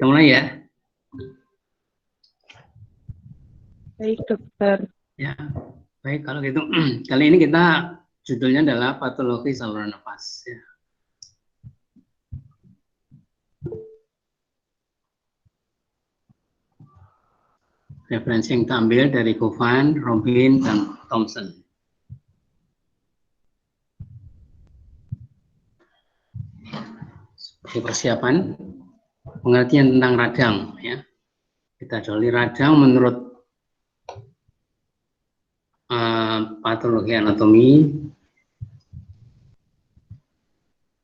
Kita mulai ya. Baik, dokter. Ya, baik kalau gitu. Kali ini kita judulnya adalah patologi saluran nafas. Ya. Referensi yang kita ambil dari Govan, Robin, dan Thompson. Sebagai persiapan, pengertian tentang radang. Ya. Kita dahului radang menurut patologi anatomi.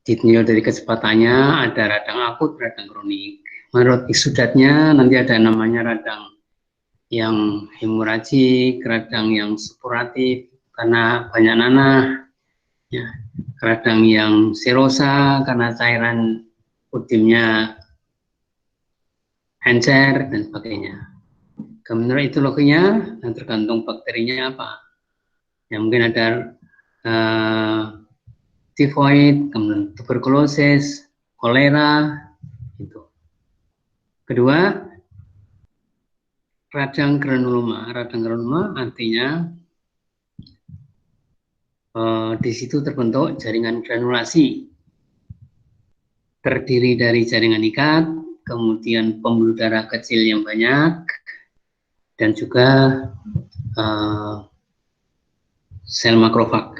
Ditinjau dari kecepatannya, ada radang akut, radang kronik. Menurut isudatnya, nanti ada namanya radang yang hemoragik, radang yang sporatif karena banyak nanah, ya, radang yang serosa karena cairan udimnya encer dan sebagainya. Menurut etiologinya, dan tergantung bakterinya apa. Ya mungkin ada tifoid, kemudian tuberkulosis, kolera, itu. Kedua, radang granuloma. Radang granuloma artinya di situ terbentuk jaringan granulasi, terdiri dari jaringan ikat, kemudian pembuluh darah kecil yang banyak, dan juga sel makrofag.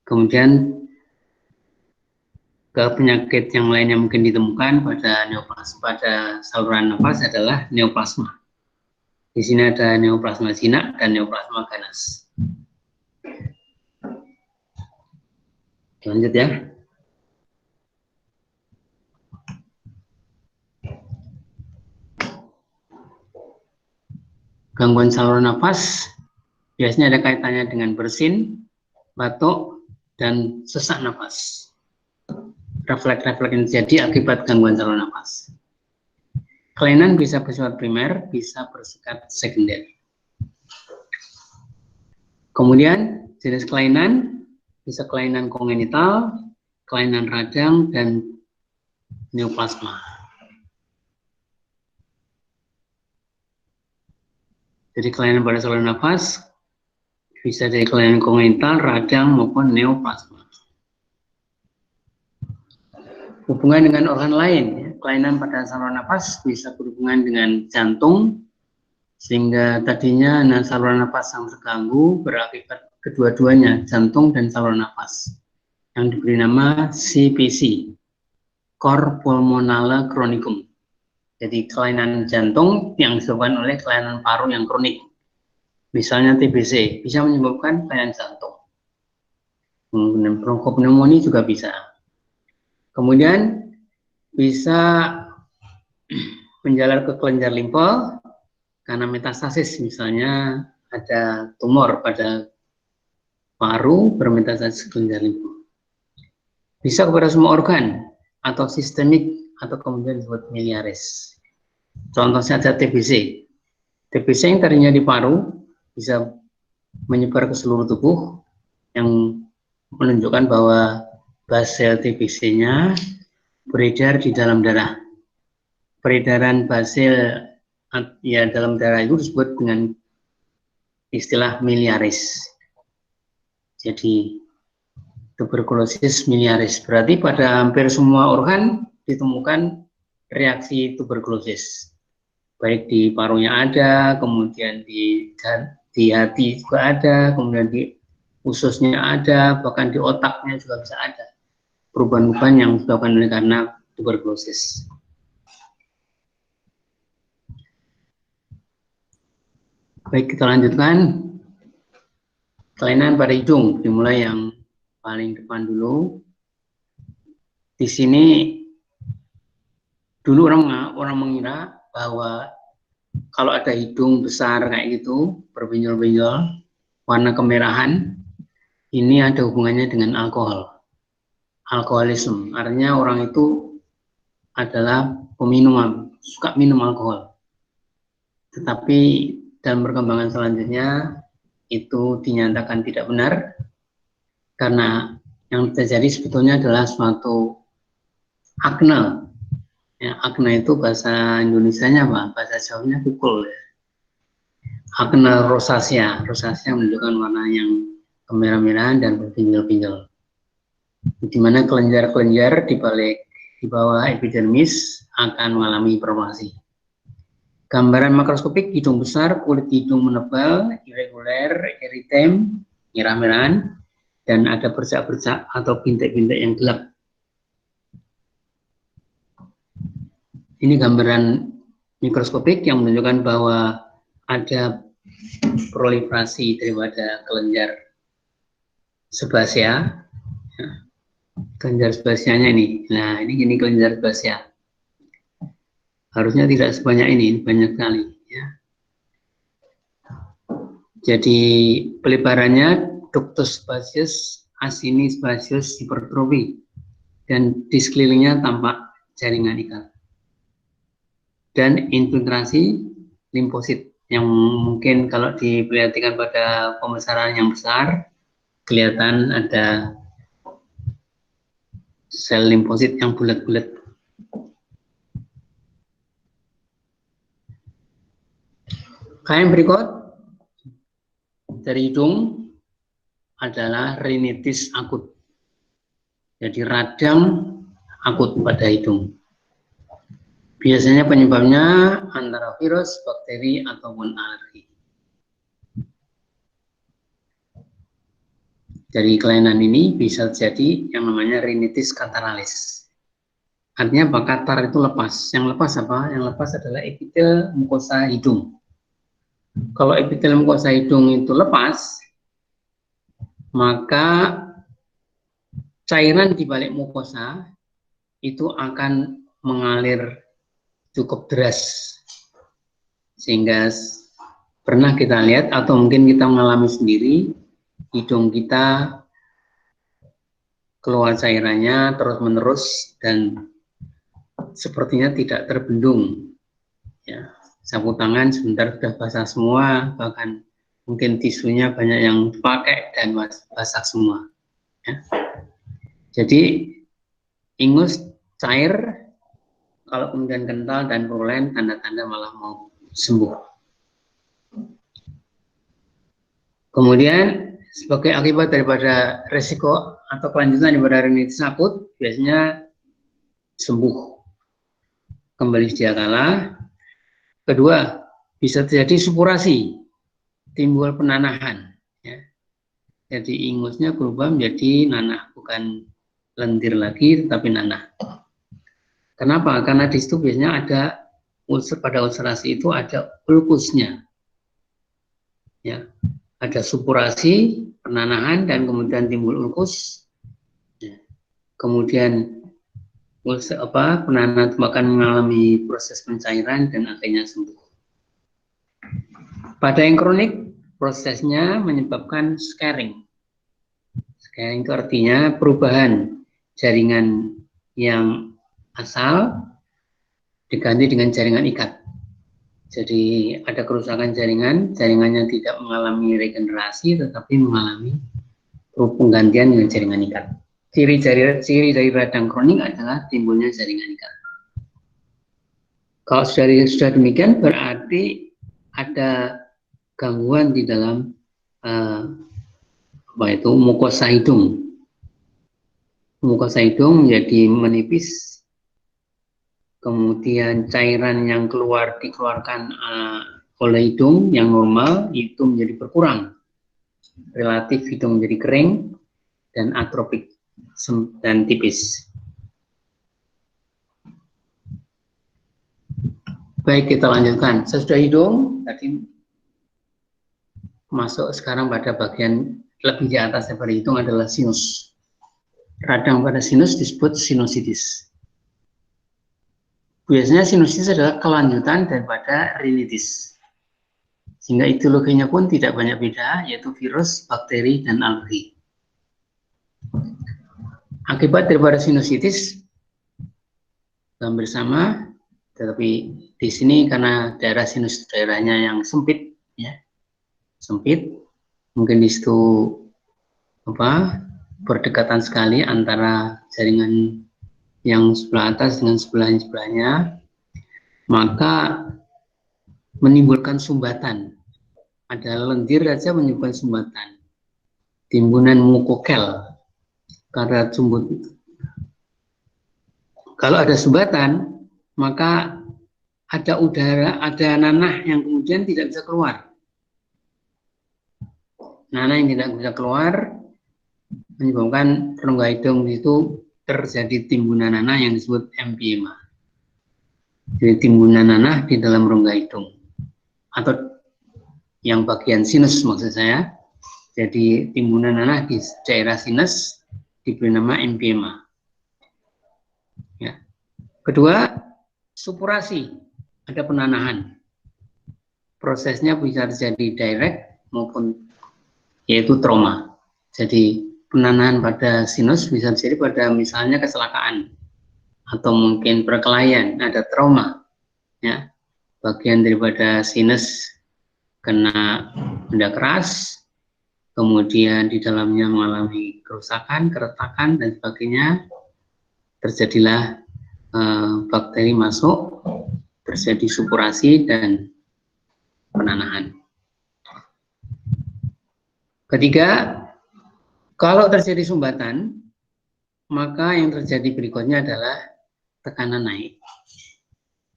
Kemudian ke penyakit yang lain yang mungkin ditemukan pada saluran nafas adalah neoplasma. Di sini ada neoplasma jinak dan neoplasma ganas. Lanjut ya. Gangguan saluran nafas biasanya ada kaitannya dengan bersin, batuk, dan sesak nafas. Refleks-refleks yang terjadi akibat gangguan saluran nafas. Kelainan bisa bersifat primer, bisa bersifat sekunder. Kemudian jenis kelainan bisa kelainan kongenital, kelainan radang, dan neoplasma. Jadi kelainan pada saluran nafas bisa dari kelainan kongenital, radang, maupun neoplasma. Hubungan dengan organ lain, ya. Kelainan pada saluran nafas bisa berhubungan dengan jantung, sehingga tadinya saluran nafas yang terganggu berakibat kedua-duanya, jantung dan saluran nafas, yang diberi nama CPC, Cor Pulmonale Chronicum. Jadi kelainan jantung yang disebabkan oleh kelainan paru yang kronik. Misalnya TBC, bisa menyebabkan kelainan jantung. Kemudian bronkopneumonia juga bisa. Kemudian bisa menjalar ke kelenjar limpa karena metastasis, misalnya ada tumor pada paru bermetastasis ke kelenjar limpa. Bisa kepada semua organ atau sistemik atau kemudian disebut miliaris. Contoh saja TBC. TBC yang tadinya di paru bisa menyebar ke seluruh tubuh yang menunjukkan bahwa basel TBC-nya beredar di dalam darah. Peredaran basel ya dalam darah itu disebut dengan istilah miliaris. Jadi tuberkulosis miliaris berarti pada hampir semua organ ditemukan reaksi tuberkulosis. Baik di parunya ada, kemudian di hati juga ada, kemudian di ususnya ada, bahkan di otaknya juga bisa ada perubahan-perubahan yang disebabkan oleh karena tuberkulosis. Baik, kita lanjutkan. Kelainan pada hidung, dimulai yang paling depan dulu. Di sini dulu orang mengira bahwa kalau ada hidung besar kayak gitu, berbenjol-benjol, warna kemerahan, ini ada hubungannya dengan alkohol. Alkoholisme, artinya orang itu adalah peminum, suka minum alkohol. Tetapi dalam perkembangan selanjutnya itu dinyatakan tidak benar, karena yang terjadi sebetulnya adalah suatu akne Ya, akne itu bahasa Indonesianya apa? Bahasa Jawanya pukul. Ya. Akne rosacea. Rosacea menunjukkan warna yang kemerah-merahan dan berpinjal-pinjal. Di mana kelenjar-kelenjar di bawah epidermis akan mengalami formasi. Gambaran makroskopik hidung besar, kulit hidung menebal, irregular, eritem, merah-merahan, dan ada bercak-bercak atau bintik-bintik yang gelap. Ini gambaran mikroskopik yang menunjukkan bahwa ada proliferasi daripada kelenjar sebasea. Kelenjar sebasianya ini. Nah, ini kelenjar sebasea. Harusnya tidak sebanyak ini banyak sekali. Ya. Jadi pelebarannya ductus sebaceus, acinis sebaceus hipertrofi, dan di sekelilingnya tampak jaringan ikat. Dan infiltrasi limfosit yang mungkin kalau diperhatikan pada pembesaran yang besar kelihatan ada sel limfosit yang bulat-bulat. Yang berikut dari hidung adalah rinitis akut. Jadi radang akut pada hidung. Biasanya penyebabnya antara virus, bakteri, ataupun alergi. Dari kelainan ini bisa terjadi yang namanya rinitis kataralis. Artinya apa? Katar itu lepas. Yang lepas apa? Yang lepas adalah epitel mukosa hidung. Kalau epitel mukosa hidung itu lepas, maka cairan di balik mukosa itu akan mengalir cukup deras. Sehingga pernah kita lihat atau mungkin kita mengalami sendiri, hidung kita keluar cairannya terus-menerus dan sepertinya tidak terbendung. Ya, sapu tangan sebentar sudah basah semua, bahkan mungkin tisunya banyak yang dipakai dan basah semua. Ya. Jadi ingus cair, kalau kemudian kental dan purulen, tanda-tanda malah mau sembuh. Kemudian sebagai akibat daripada resiko atau kelanjutan daripada rinitis akut, biasanya sembuh kembali sedia kala. Kedua, bisa terjadi supurasi, timbul penanahan. Ya. Jadi ingusnya berubah menjadi nanah, bukan lendir lagi, tetapi nanah. Kenapa? Karena di situ biasanya ada pada ulcerasi itu ada ulkusnya. Ya. Ada supurasi, penanahan, dan kemudian timbul ulkus. Ya. Kemudian penanahan akan mengalami proses pencairan dan akhirnya sembuh. Pada yang kronik, prosesnya menyebabkan scarring. Scarring itu artinya perubahan jaringan yang asal diganti dengan jaringan ikat. Jadi ada kerusakan jaringan, jaringannya tidak mengalami regenerasi, tetapi mengalami penggantian dengan jaringan ikat. Ciri dari radang kronik adalah timbulnya jaringan ikat. Kalau sudah demikian, berarti ada gangguan di dalam mukosa hidung. Mukosa hidung menjadi menipis. Kemudian cairan yang dikeluarkan oleh hidung yang normal itu menjadi berkurang. Relatif hidung menjadi kering dan atropik dan tipis. Baik, kita lanjutkan. Sesudah hidung tadi masuk sekarang pada bagian lebih di atas daripada hidung adalah sinus. Radang pada sinus disebut sinusitis. Biasanya sinusitis adalah kelanjutan daripada rinitis. Sehingga etiologinya pun tidak banyak beda, yaitu virus, bakteri, dan alergi. Akibat daripada sinusitis hampir sama, tetapi di sini karena daerah sinus daerahnya yang sempit, ya, sempit, mungkin di situ berdekatan sekali antara jaringan yang sebelah atas dengan sebelahnya, maka menimbulkan sumbatan. Ada lendir saja menimbulkan sumbatan. Timbunan mukokel karena sumbut. Kalau ada sumbatan, maka ada udara, ada nanah yang kemudian tidak bisa keluar. Nanah yang tidak bisa keluar menyebabkan rongga hidung itu terjadi timbunan nanah yang disebut emphysema. Jadi timbunan nanah di dalam rongga hidung atau yang bagian sinus maksud saya. Jadi timbunan nanah di daerah sinus diberi nama emphysema. Ya. Kedua, supurasi, ada penanahan. Prosesnya bisa terjadi direct maupun yaitu trauma. Jadi penanahan pada sinus bisa terjadi pada misalnya kecelakaan atau mungkin perkelahian, ada trauma, ya, bagian daripada sinus kena benda keras, kemudian di dalamnya mengalami kerusakan, keretakan dan sebagainya, terjadilah bakteri masuk, terjadi supurasi dan penanahan. Ketiga, kalau terjadi sumbatan, maka yang terjadi berikutnya adalah tekanan naik.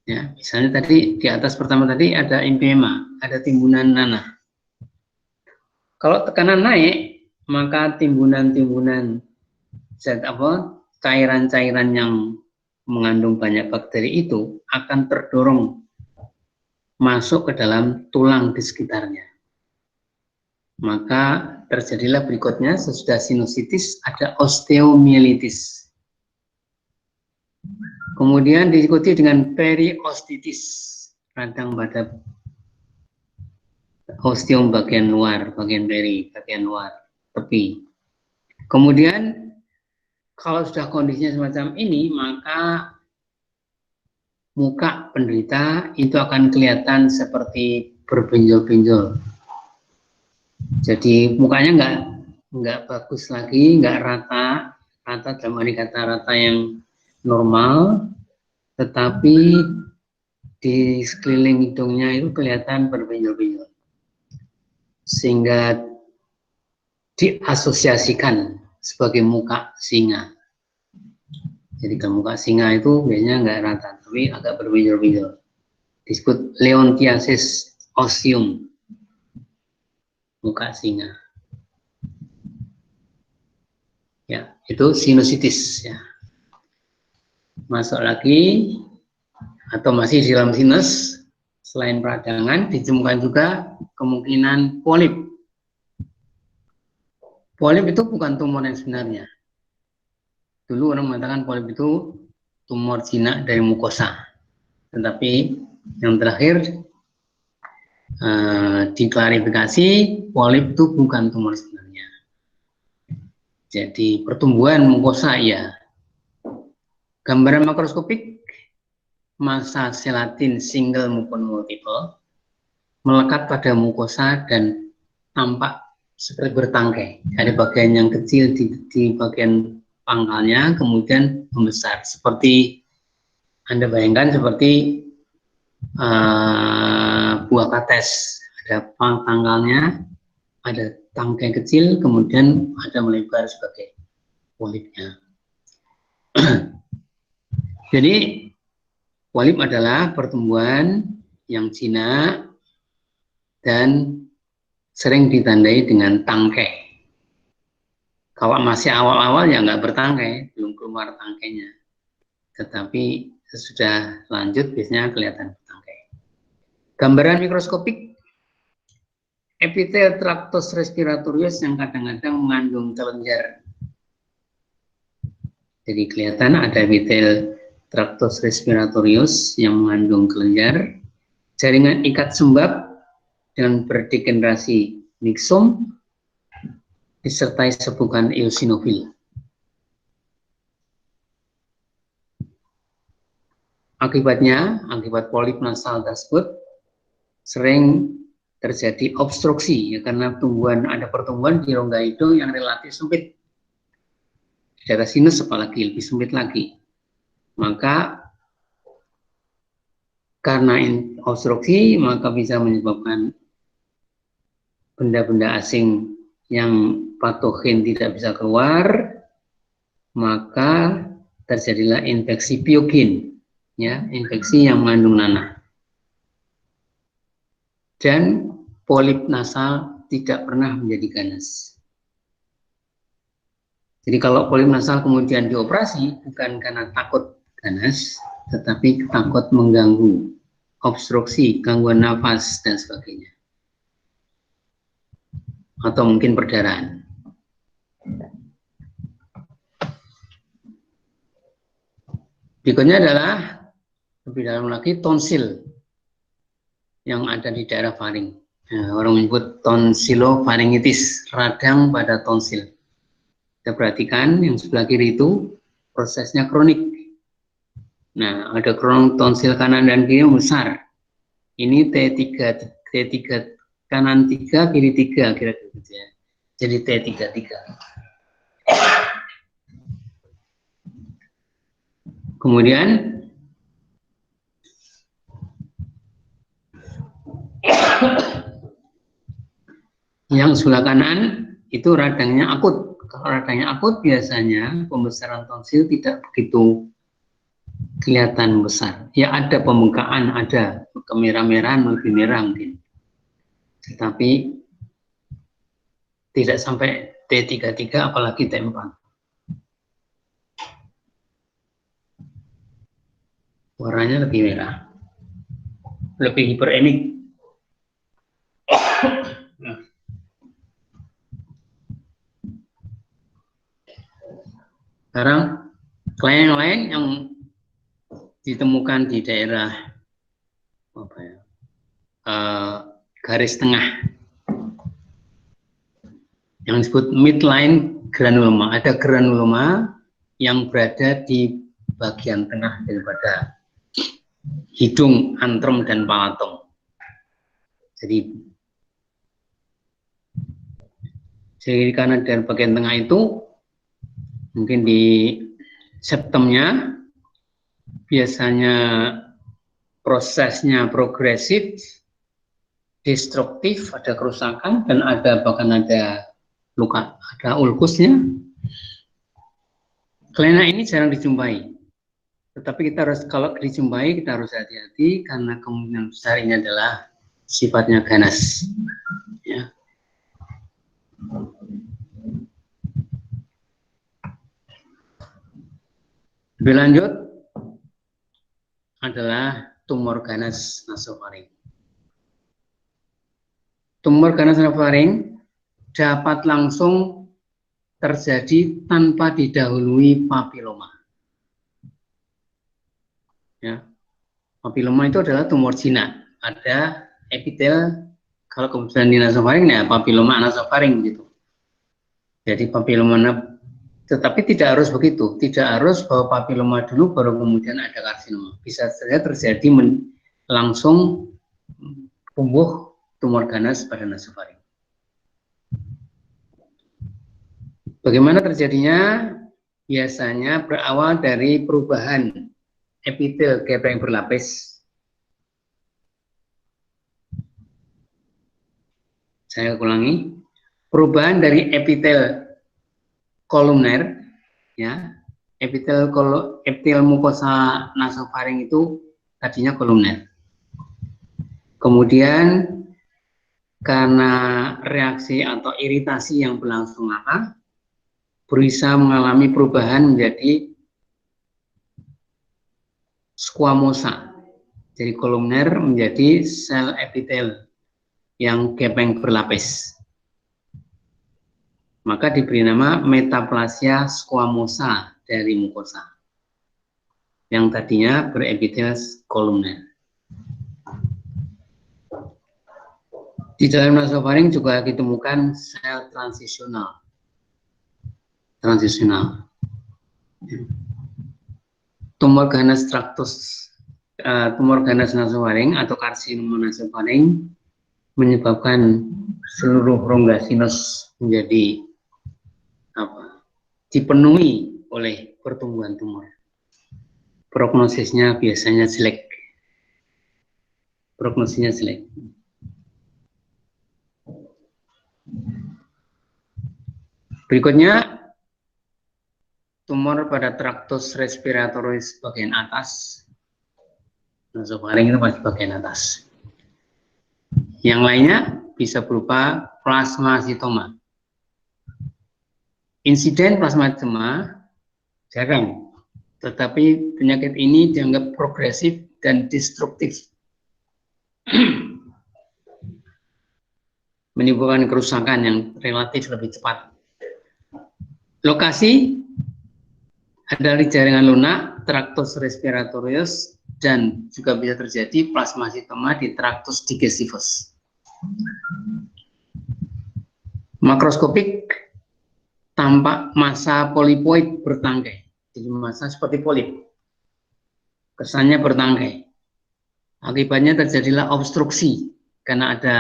Ya, misalnya tadi di atas pertama tadi ada emphysema, ada timbunan nanah. Kalau tekanan naik, maka timbunan-timbunan cairan-cairan yang mengandung banyak bakteri itu akan terdorong masuk ke dalam tulang di sekitarnya. Maka terjadilah berikutnya sesudah sinusitis ada osteomielitis. Kemudian diikuti dengan periostitis, radang pada osteum bagian luar, bagian peri, bagian luar, tepi. Kemudian kalau sudah kondisinya semacam ini, maka muka penderita itu akan kelihatan seperti berbenjol-benjol. Jadi mukanya nggak bagus lagi, nggak rata dalam arti kata rata yang normal, tetapi di sekeliling hidungnya itu kelihatan berbenjol-benjol, sehingga diasosiasikan sebagai muka singa. Jadi kalau muka singa itu biasanya nggak rata, tapi agak berbenjol-benjol. Disebut leontiasis osseum, muka singa. Ya, itu sinusitis. Ya. Masuk lagi atau masih di dalam sinus, selain peradangan ditemukan juga kemungkinan polip. Polip itu bukan tumor yang sebenarnya. Dulu orang mengatakan polip itu tumor jinak dari mukosa, tetapi yang terakhir diklarifikasi polip itu bukan tumor sebenarnya. Jadi pertumbuhan mukosa ya. Gambaran makroskopik massa selatin single maupun multiple melekat pada mukosa dan tampak seperti bertangkai. Ada bagian yang kecil di bagian pangkalnya, kemudian membesar. Seperti Anda bayangkan seperti buah kates. Ada pangkalnya, ada tangkai kecil, kemudian ada melebar sebagai polipnya. Jadi polip adalah pertumbuhan yang jinak dan sering ditandai dengan tangkai. Kalau masih awal-awal ya nggak bertangkai, belum keluar tangkainya. Tetapi sesudah lanjut biasanya kelihatan bertangkai. Gambaran mikroskopik epitel tractus respiratorius yang kadang-kadang mengandung kelenjar. Jadi kelihatan ada epitel tractus respiratorius yang mengandung kelenjar, jaringan ikat sembab dengan berdegenerasi niksom, disertai sebukan eosinofil. Akibatnya, akibat polip nasal tersebut sering terjadi obstruksi, ya, karena ada pertumbuhan di rongga hidung yang relatif sempit. Daerah sinus apalagi lebih sempit lagi. Maka karena obstruksi maka bisa menyebabkan benda-benda asing yang patogen tidak bisa keluar, maka terjadilah infeksi biogen, ya, infeksi yang mengandung nanah. Dan polip nasal tidak pernah menjadi ganas. Jadi kalau polip nasal kemudian dioperasi bukan karena takut ganas, tetapi takut mengganggu, obstruksi, gangguan nafas dan sebagainya, atau mungkin perdarahan. Berikutnya adalah lebih dalam lagi tonsil yang ada di daerah faring. Nah, orang menyebut tonsilofaringitis, radang pada tonsil. Kita perhatikan yang sebelah kiri itu prosesnya kronik. Nah, ada kronik tonsil kanan dan kiri yang besar. Ini T3 kanan 3, kiri 3 kira-kira gitu ya. Jadi T33. Kemudian yang sebelah kanan itu radangnya akut. Kalau radangnya akut biasanya pembesaran tonsil tidak begitu kelihatan besar. Ya ada pembengkakan, ada kemerah-merahan, lebih merah mungkin. Tetapi tidak sampai T33 apalagi T4. Warnanya lebih merah. Lebih hiperemik. Sekarang klien lain yang ditemukan di daerah apa ya, garis tengah yang disebut midline granuloma. Ada granuloma yang berada di bagian tengah daripada hidung, antrum, dan palatung. Jadi di kanan dan bagian tengah itu mungkin di septumnya biasanya prosesnya progresif, destruktif, ada kerusakan dan ada bahkan ada luka, ada ulkusnya. Kelena ini jarang dijumpai, tetapi kita harus, kalau dijumpai kita harus hati-hati karena kemungkinan besar ini adalah sifatnya ganas. Ya. Lebih lanjut adalah tumor ganas nasofaring. Tumor ganas nasofaring dapat langsung terjadi tanpa didahului papiloma. Ya. Papiloma itu adalah tumor jinak. Ada epitel, kalau kebetulan di nasofaring, ya papiloma nasofaring gitu. Jadi papiloma, tetapi tidak harus begitu. Tidak harus bahwa papiloma dulu baru kemudian ada karsinoma. Bisa saja terjadi langsung tumbuh tumor ganas pada nasofaring. Bagaimana terjadinya? Biasanya berawal dari perubahan epitel gepeng berlapis. Saya ulangi, perubahan dari epitel kolumner, ya, epitel mukosa nasofaring itu tadinya kolumner. Kemudian karena reaksi atau iritasi yang berlangsung lama, berusaha mengalami perubahan menjadi squamosa. Jadi kolumner menjadi sel epitel yang gepeng berlapis. Maka diberi nama metaplasia squamosa dari mukosa yang tadinya berepitel kolumner. Di dalam nasofaring juga ditemukan sel transisional. Tumor ganas tumor ganas nasofaring atau karsinoma nasofaring menyebabkan seluruh rongga sinus menjadi dipenuhi oleh pertumbuhan tumor. prognosisnya biasanya jelek. Prognosisnya jelek. Berikutnya, tumor pada traktus respiratoris bagian atas. Nasofaring itu pada bagian atas. Yang lainnya bisa berupa plasmasitoma. Insiden plasmasitoma jarang, tetapi penyakit ini dianggap progresif dan destruktif. Menimbulkan kerusakan yang relatif lebih cepat. Lokasi adalah di jaringan lunak, traktus respiratorius, dan juga bisa terjadi plasmasitoma di traktus digestivus. Makroskopik tampak massa polipoid bertangkai, jadi massa seperti polip, kesannya bertangkai. Akibatnya terjadilah obstruksi karena ada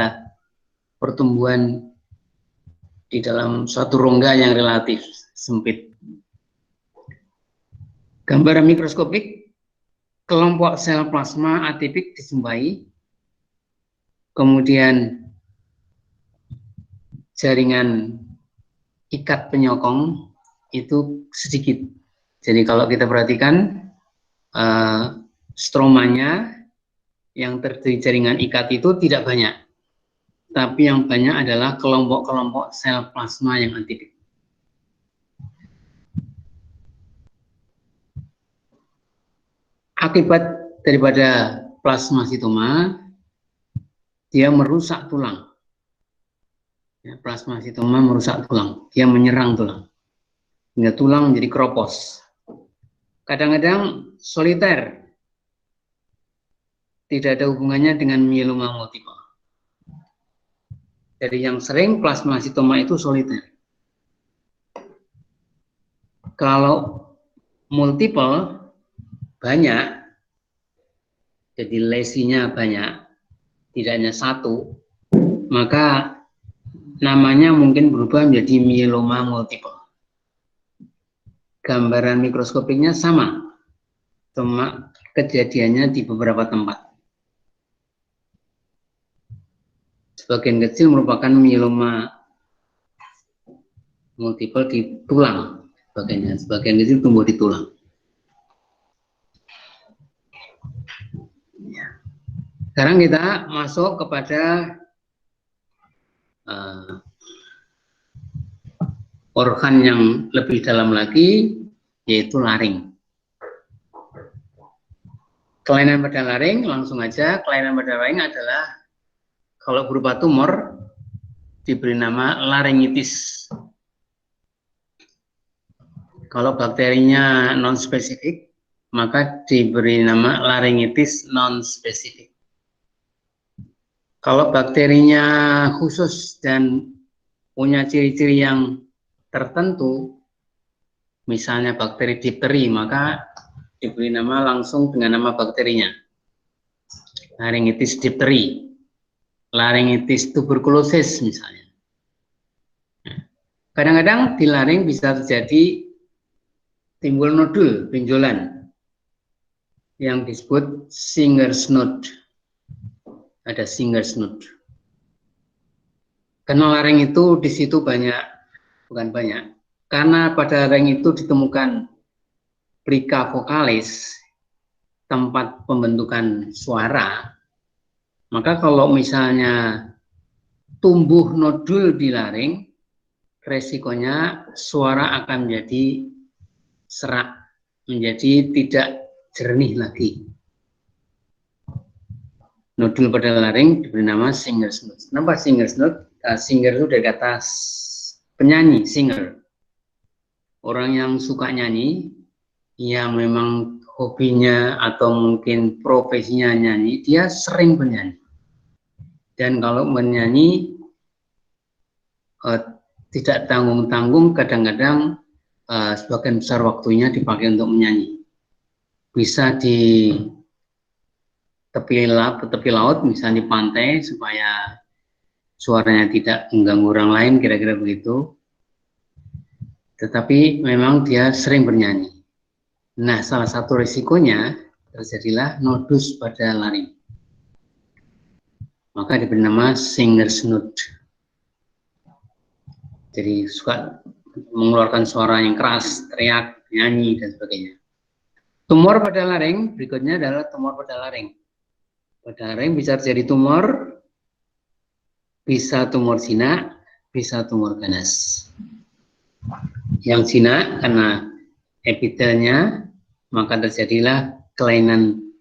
pertumbuhan di dalam suatu rongga yang relatif sempit. Gambaran mikroskopik, kelompok sel plasma atipik dijumpai, kemudian jaringan ikat penyokong itu sedikit. Jadi kalau kita perhatikan stromanya yang terdiri jaringan ikat itu tidak banyak, tapi yang banyak adalah kelompok-kelompok sel plasma yang atipik. Akibat daripada plasmasitoma, dia merusak tulang. Ya, plasmasitoma merusak tulang, dia menyerang tulang, hingga tulang menjadi keropos. Kadang-kadang soliter, tidak ada hubungannya dengan myeloma multiple. Jadi yang sering plasmasitoma itu soliter. Kalau multiple banyak, jadi lesinya banyak, tidak hanya satu, maka namanya mungkin berubah menjadi myeloma multiple. Gambaran mikroskopiknya sama, cuma kejadiannya di beberapa tempat. Sebagian kecil merupakan myeloma multiple di tulang, sebagian kecil tumbuh di tulang. Sekarang kita masuk kepada organ yang lebih dalam lagi, yaitu laring. Kelainan pada laring, langsung aja, kelainan pada laring adalah kalau berupa tumor diberi nama laringitis. Kalau bakterinya non-spesifik, maka diberi nama laringitis non-spesifik. Kalau bakterinya khusus dan punya ciri-ciri yang tertentu, misalnya bakteri difteri, maka diberi nama langsung dengan nama bakterinya. Laringitis difteri, laringitis tuberkulosis misalnya. Kadang-kadang di laring bisa terjadi timbul nodul, benjolan, yang disebut Singer's node. Ada Singer's node. Karena laring itu di situ banyak, bukan banyak, karena pada laring itu ditemukan plica vokalis, tempat pembentukan suara, maka kalau misalnya tumbuh nodul di laring, resikonya suara akan menjadi serak, menjadi tidak jernih lagi. Nodul pada laring diberi nama Singer's node. Kenapa Singer's node? Singer itu dari kata penyanyi, singer. Orang yang suka nyanyi, yang memang hobinya atau mungkin profesinya nyanyi, dia sering bernyanyi. Dan kalau menyanyi tidak tanggung-tanggung, kadang-kadang sebagian besar waktunya dipakai untuk menyanyi. Bisa di tepi laut, misalnya di pantai, supaya suaranya tidak mengganggu orang lain, kira-kira begitu. Tetapi memang dia sering bernyanyi. Nah, salah satu risikonya terjadilah nodus pada laring. Maka diberi nama singer's node. Jadi suka mengeluarkan suara yang keras, teriak, nyanyi, dan sebagainya. Tumor pada laring berikutnya adalah tumor pada laring. Pada laring bisa terjadi tumor, bisa tumor jinak, bisa tumor ganas. Yang jinak karena epitelnya, maka terjadilah kelainan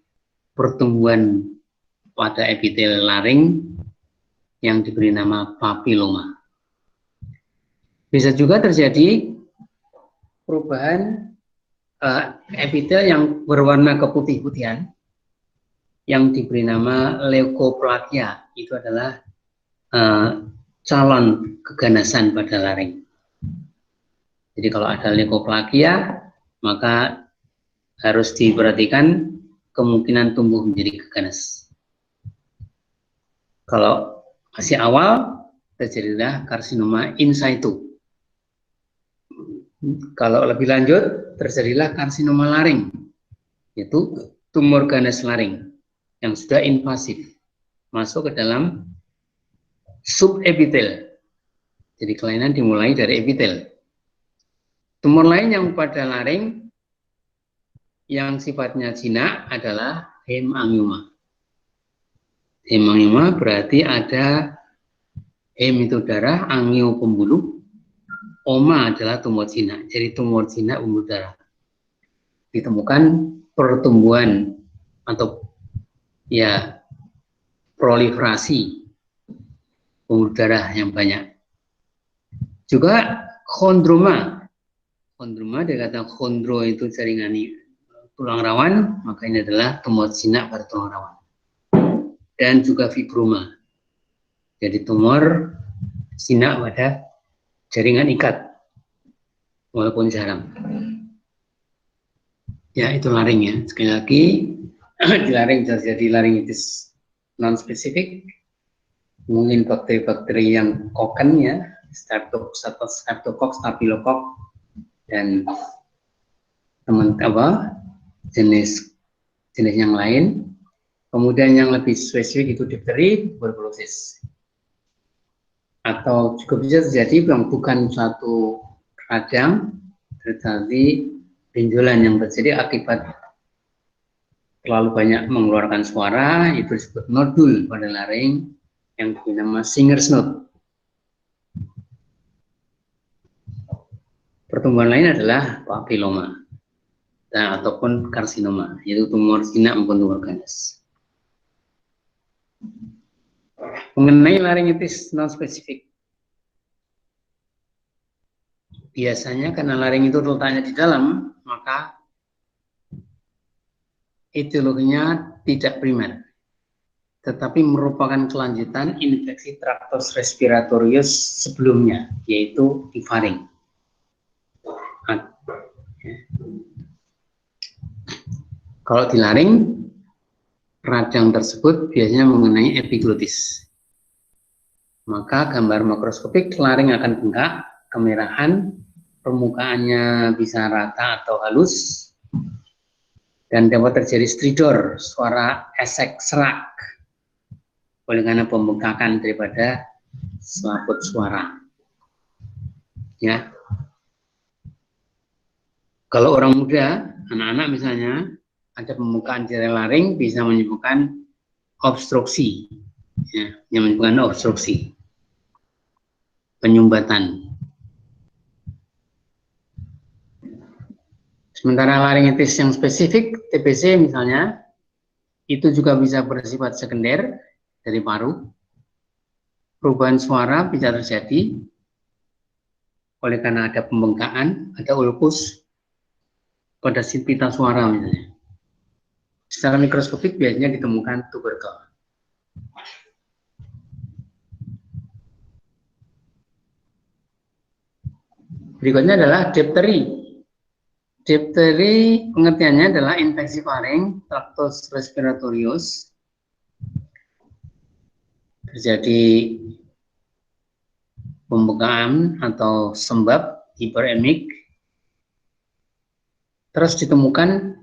pertumbuhan pada epitel laring yang diberi nama papiloma. Bisa juga terjadi perubahan epitel yang berwarna keputih-putihan yang diberi nama leukoplakia. Itu adalah calon keganasan pada laring. Jadi kalau ada leukoplakia, maka harus diperhatikan kemungkinan tumbuh menjadi keganas. Kalau masih awal, terjadilah karsinoma in situ. Kalau lebih lanjut, terjadilah karsinoma laring, yaitu tumor ganas laring yang sudah invasif, masuk ke dalam subepitel. Jadi kelainan dimulai dari epitel. Tumor lain yang pada laring yang sifatnya jinak adalah hemangioma. Hemangioma berarti ada hem itu darah, angio pembuluh, oma adalah tumor jinak. Jadi tumor jinak pembuluh darah. Ditemukan pertumbuhan atau ya proliferasi pembuluh darah yang banyak. Juga kondroma. Kondroma, dia kata kondro itu jaringan tulang rawan, maka ini adalah tumor jinak pada tulang rawan. Dan juga fibroma. Jadi tumor jinak pada jaringan ikat, walaupun jarang. Ya, itu laring ya. Sekali lagi, di laring terjadi laringitis non-spesifik, mungkin bakteri-bakteri yang koken ya, Streptococcus, Staphylococcus, dan jenis yang lain. Kemudian yang lebih spesifik itu difteri, tuberkulosis. Atau juga bisa terjadi yang bukan suatu radang, tetapi benjolan yang terjadi akibat terlalu banyak mengeluarkan suara, itu disebut nodul pada laring yang dinamakan singer's node. Pertumbuhan lain adalah papiloma ataupun karsinoma, yaitu tumor jinak maupun tumor ganas. Mengenai laringitis non-spesifik, biasanya karena laring itu letaknya di dalam, maka etiologinya tidak primer, tetapi merupakan kelanjutan infeksi traktus respiratorius sebelumnya, yaitu di faring. Kalau di laring, radang tersebut biasanya mengenai epiglotis. Maka gambar makroskopik laring akan bengkak, kemerahan, permukaannya bisa rata atau halus, dan dapat terjadi stridor, suara esek serak, oleh karena pembengkakan daripada selaput suara. Ya, kalau orang muda, anak-anak misalnya, ada pembukaan di laring bisa menyebabkan obstruksi, ya, yang menyebabkan obstruksi, penyumbatan. Sementara laringitis yang spesifik, TBC misalnya, itu juga bisa bersifat sekunder dari paru. Perubahan suara bisa terjadi oleh karena ada pembengkakan, ada ulkus pada pita suara misalnya. Secara mikroskopik biasanya ditemukan tuberkel. Berikutnya adalah difteri. Difteri pengertiannya adalah infeksi faring, traktus respiratorius, terjadi pembukaan atau sembab hiperemik Terus ditemukan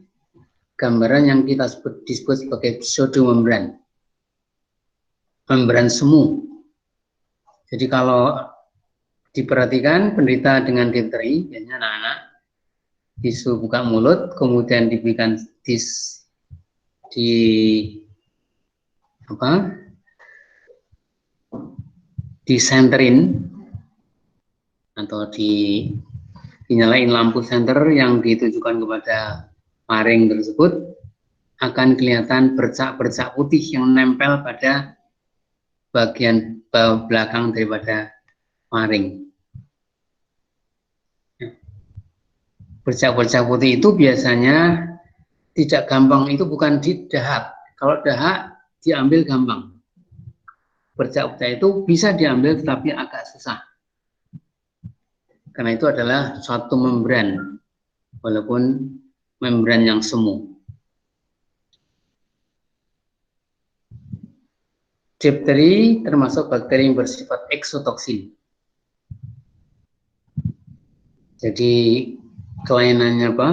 gambaran yang kita disebut sebagai pseudomembran, membran semu. Jadi kalau diperhatikan penderita dengan difteri, biasanya anak-anak, bisu buka mulut, kemudian diberikan disenterin atau dinyalain lampu senter yang ditujukan kepada faring tersebut, akan kelihatan bercak-bercak putih yang nempel pada bagian belakang daripada faring. Bercak-bercak putih itu biasanya tidak gampang, itu bukan di dahak. Kalau dahak diambil gampang. Bercak-bercak itu bisa diambil tetapi agak susah. Karena itu adalah suatu membran, walaupun membran yang semu. Difteri termasuk bakteri yang bersifat eksotoksin. Jadi kelainannya apa?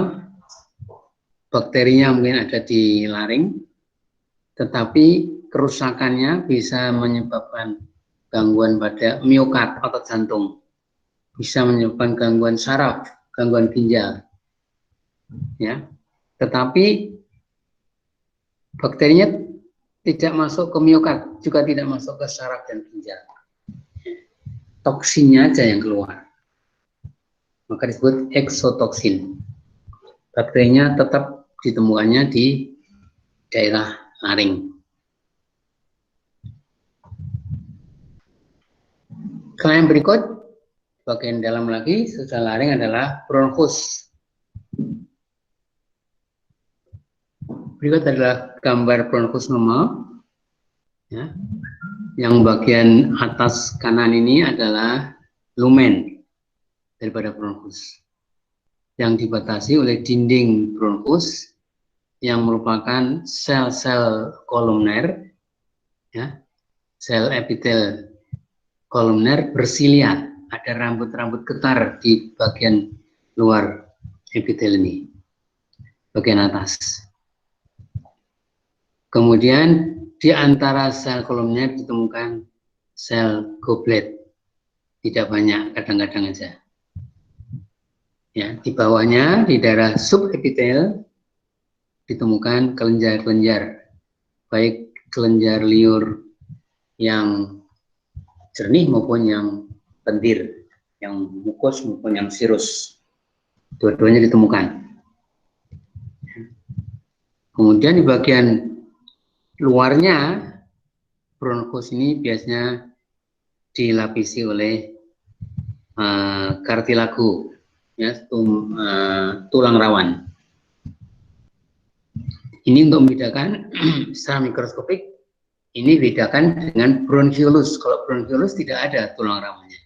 Bakterinya mungkin ada di laring, tetapi kerusakannya bisa menyebabkan gangguan pada miokard atau jantung, bisa menyebabkan gangguan saraf, gangguan ginjal, ya. Tetapi bakterinya tidak masuk ke miokard, juga tidak masuk ke saraf dan ginjal. Toksinnya aja yang keluar. Maka disebut eksotoksin. Bakterinya tetap ditemukannya di daerah laring. Kelainan berikut, bagian dalam lagi, setelah laring adalah bronkus. Berikut adalah gambar bronkus normal. Ya. Yang bagian atas kanan ini adalah lumen daripada bronkus, yang dibatasi oleh dinding bronkus yang merupakan sel-sel kolumner, ya, sel epitel kolumner bersilia, ada rambut-rambut ketar di bagian luar epitel ini, bagian atas. Kemudian di antara sel kolumner ditemukan sel goblet, tidak banyak, kadang-kadang aja. Ya, di bawahnya di daerah subepitel ditemukan kelenjar-kelenjar, baik kelenjar liur yang jernih maupun yang pentir, yang mukus maupun yang sirus, dua-duanya ditemukan. Kemudian di bagian luarnya bronkus ini biasanya dilapisi oleh kartilago, ya, tulang rawan. Ini untuk membedakan secara mikroskopik, ini bedakan dengan bronchiolus. Kalau bronchiolus tidak ada tulang rawannya.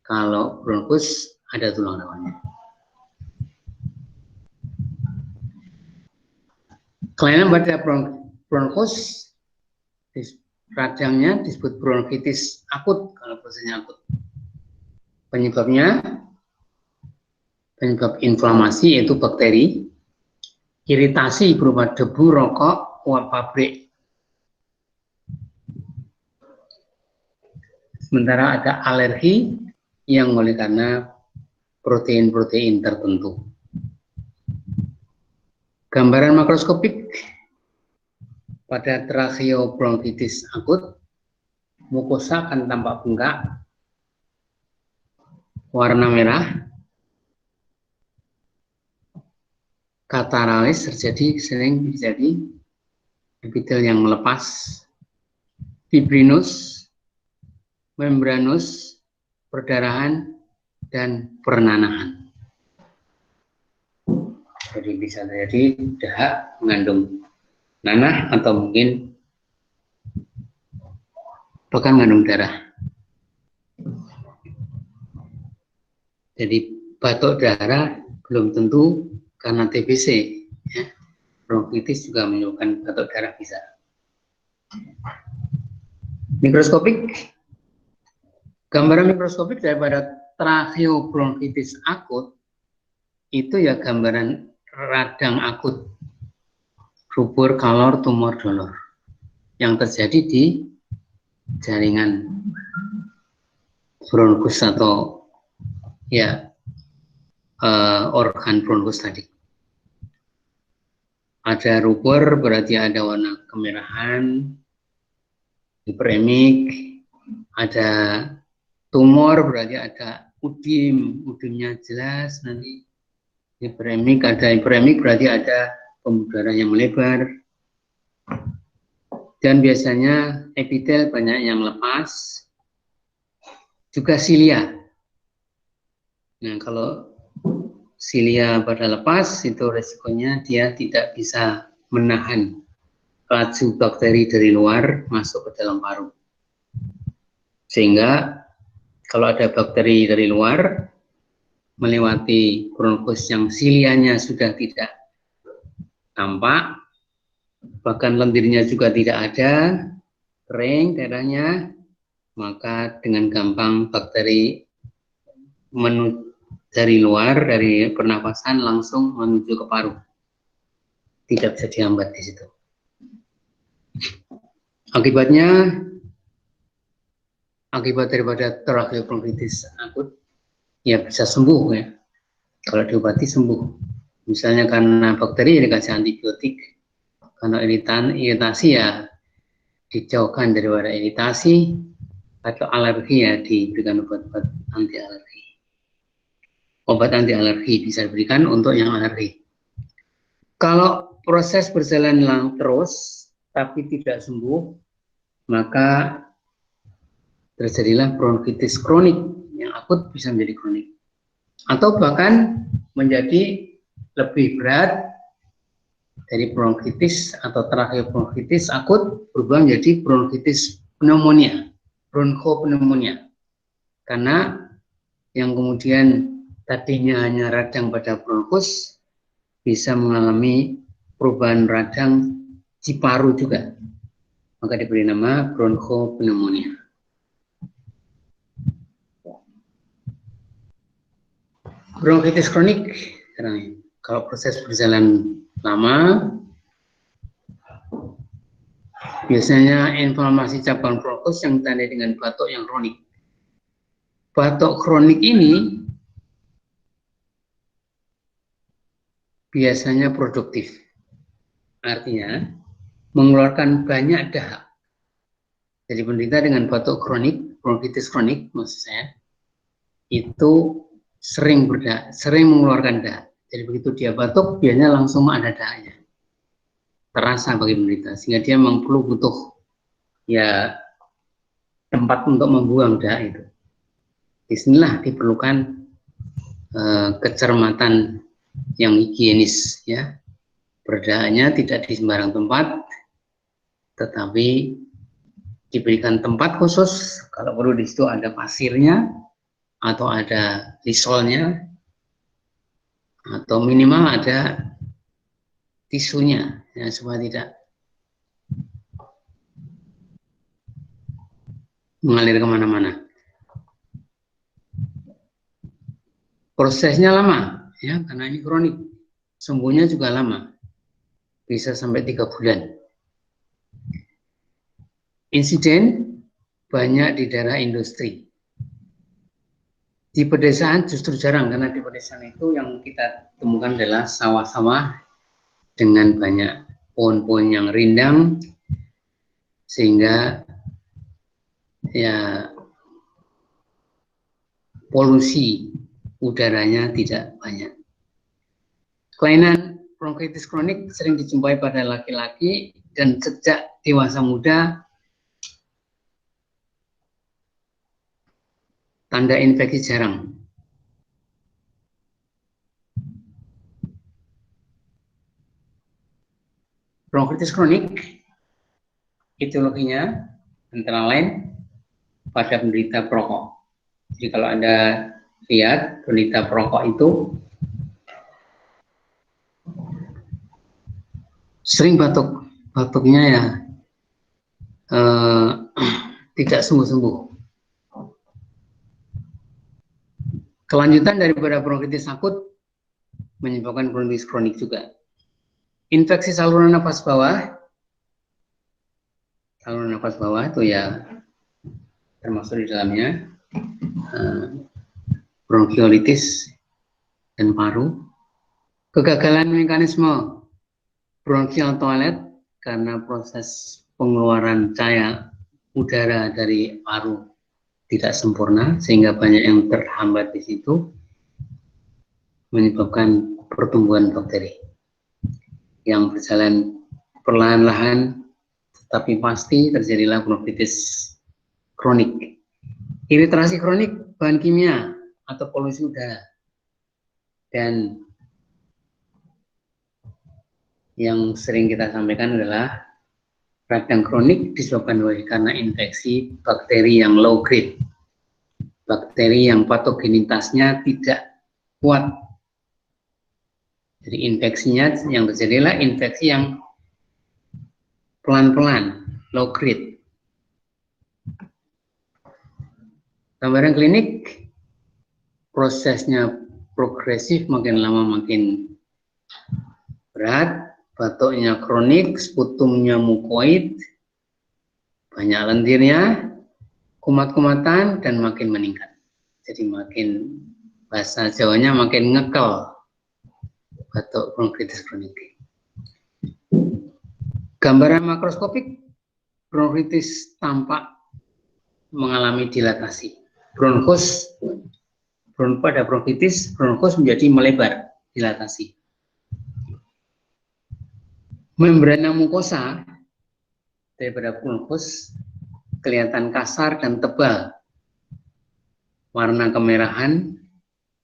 Kalau bronkus ada tulang rawannya. Kelainan pada bronkus, radangnya disebut bronkitis akut kalau bahasanya akut. Penyebab inflamasi yaitu bakteri, iritasi berupa debu rokok, uap pabrik. Sementara ada alergi yang oleh karena protein-protein tertentu. Gambaran makroskopik pada tracheobronkitis akut, mukosa akan tampak bengkak, warna merah, kataralis sering terjadi, epitel yang melepas, fibrinus, membranus, perdarahan, dan pernanahan. Jadi bisa terjadi dahak mengandung nanah atau mungkin bahkan mengandung darah. Jadi batuk darah belum tentu karena TBC, ya. Bronkitis juga menyebabkan batuk darah bisa. Mikroskopik, gambaran mikroskopik daripada tracheobronkitis akut itu ya gambaran radang akut, rubor, kalor, tumor, dolor yang terjadi di jaringan bronkus atau ya organ bronkus tadi. Ada rubor berarti ada warna kemerahan, hiperemik, ada tumor berarti ada udimnya jelas nanti. Hiperemik berarti ada pembuluh darah yang melebar. Dan biasanya epitel banyak yang lepas, juga silia. Nah, kalau silia pada lepas, itu resikonya dia tidak bisa menahan laju bakteri dari luar masuk ke dalam paru. Sehingga kalau ada bakteri dari luar melewati bronkus yang silianya sudah tidak tampak, bahkan lendirnya juga tidak ada, kering daerahnya, maka dengan gampang bakteri dari luar, dari pernapasan langsung menuju ke paru. Tidak bisa dihambat di situ. Akibat daripada tracheobronchitis akut, ya bisa sembuh ya. Kalau diobati sembuh. Misalnya karena bakteri ya dikasih antibiotik, karena iritasi ya dijauhkan daripada iritasi, atau alergi ya diberikan obat-obat anti alergi. Obat anti alergi bisa diberikan untuk yang alergi. Kalau proses berjalan terus tapi tidak sembuh, maka terjadilah bronkitis kronik. Yang akut bisa menjadi kronik, atau bahkan menjadi lebih berat dari bronkitis atau tracheobronkitis akut berubah menjadi bronkitis pneumonia, bronchopneumonia. Karena yang kemudian tadinya hanya radang pada bronkus bisa mengalami perubahan radang di paru juga, maka diberi nama bronchopneumonia. Bronkitis kronik, kalau proses berjalan lama, biasanya inflamasi cabang bronkus yang ditandai dengan batuk yang kronik. Batuk kronik ini biasanya produktif, artinya mengeluarkan banyak dahak. Jadi penderita dengan batuk kronik, bronkitis kronik maksud saya, itu sering mengeluarkan dahak. Jadi begitu dia batuk, biasanya langsung ada dahaknya, terasa bagi penderita, sehingga dia memang perlu butuh ya tempat untuk membuang dahak itu. Disinilah diperlukan kecermatan yang higienis ya. Berdahaknya tidak di sembarang tempat, tetapi diberikan tempat khusus. Kalau perlu di situ ada pasirnya atau ada lisolnya, atau minimal ada tisunya ya, supaya tidak mengalir kemana-mana. Prosesnya lama ya, karena ini kronik. Sembuhnya juga lama, bisa sampai 3 bulan. Insiden banyak di daerah industri. Di pedesaan justru jarang, karena di pedesaan itu yang kita temukan adalah sawah-sawah dengan banyak pohon-pohon yang rindang, sehingga ya polusi udaranya tidak banyak. Kelainan bronkitis kronik sering dijumpai pada laki-laki dan sejak dewasa muda. Tanda infeksi jarang. Bronkitis kronik etiologinya antara lain pada penderita perokok. Jadi kalau Anda lihat penderita perokok itu sering batuk, batuknya ya tidak sembuh-sembuh. Kelanjutan daripada bronkitis akut menyebabkan bronkitis kronik juga. Infeksi saluran nafas bawah itu ya termasuk di dalamnya bronkiolitis dan paru. Kegagalan mekanisme bronchial toilet karena proses pengeluaran cahaya udara dari paru tidak sempurna sehingga banyak yang terhambat di situ, menyebabkan pertumbuhan bakteri yang berjalan perlahan-lahan tetapi pasti terjadilah bronkitis kronik. Iritasi kronik bahan kimia atau polusi udara, dan yang sering kita sampaikan adalah radang kronik disebabkan karena infeksi bakteri yang low grade, bakteri yang patogenitasnya tidak kuat. Jadi infeksinya yang terjadilah infeksi yang pelan-pelan, low grade. Gambaran klinik, prosesnya progresif, makin lama makin berat, batuknya kronik, sputumnya mukoid, banyak lendirnya, kumat-kumatan, dan makin meningkat. Jadi makin, bahasa Jawanya makin ngekel, batuk bronkitis kronik. Gambaran makroskopik, bronkitis tampak mengalami dilatasi. Pada bronkitis, bronkus menjadi melebar, dilatasi. Membrana mukosa daripada bronkus kelihatan kasar dan tebal, warna kemerahan,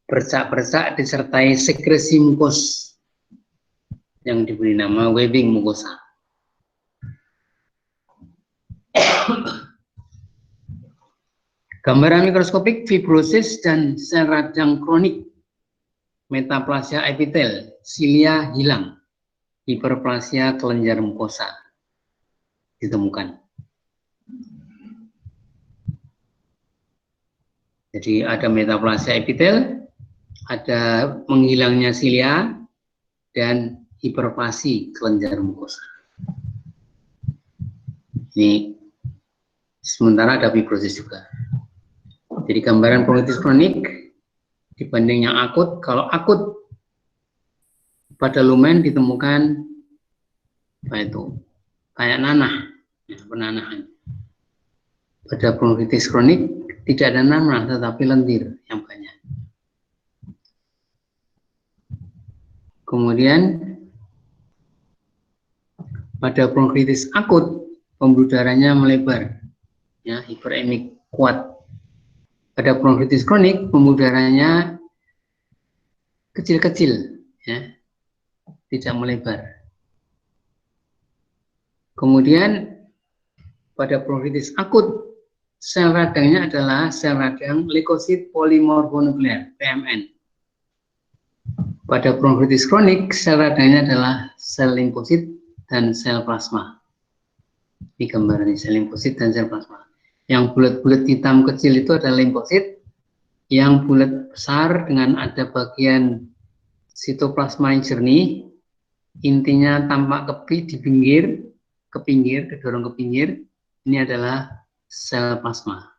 bercak-bercak disertai sekresi mukus yang diberi nama webbing mukosa. Gambaran mikroskopik fibrosis dan sel radang kronik, metaplasia epitel, silia hilang, hiperplasia kelenjar mukosa ditemukan. Jadi ada metaplasia epitel, ada menghilangnya silia, dan hiperplasi kelenjar mukosa. Ini sementara ada fibrosis juga. Jadi gambaran bronkitis kronik dibanding yang akut, kalau akut pada lumen ditemukan apa itu kayak nanah, ya, penanahan. Pada bronkitis kronik tidak ada nanah tetapi lendir yang banyak. Kemudian pada bronkitis akut pembuluh darahnya melebar, ya, hiperemik kuat. Pada bronkitis kronik pembuluh darahnya kecil-kecil, ya, tidak melebar. Kemudian pada bronkitis akut sel radangnya adalah sel radang leukosit polimorfonuklear (PMN). Pada bronkitis kronik sel radangnya adalah sel limfosit dan sel plasma. Ini gambarannya sel limfosit dan sel plasma. Yang bulat-bulat hitam kecil itu adalah limfosit, yang bulat besar dengan ada bagian sitoplasma yang jernih, intinya tampak di pinggir, kedorong ke pinggir, ini adalah sel plasma.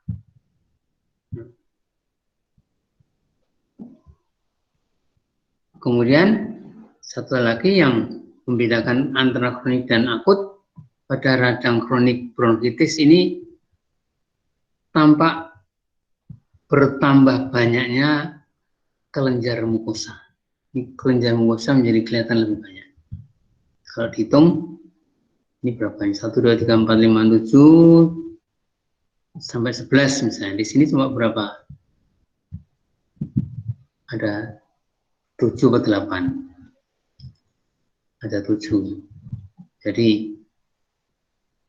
Kemudian satu lagi yang membedakan antara kronik dan akut, pada radang kronik bronkitis ini tampak bertambah banyaknya kelenjar mukosa. Ini kelenjar mukosa menjadi kelihatan lebih banyak. Kalau dihitung, ini berapa ini? 1, 2, 3, 4, 5, 7 sampai 11 misalnya. Di sini cuma berapa? Ada 7 atau 8. Ada 7. Jadi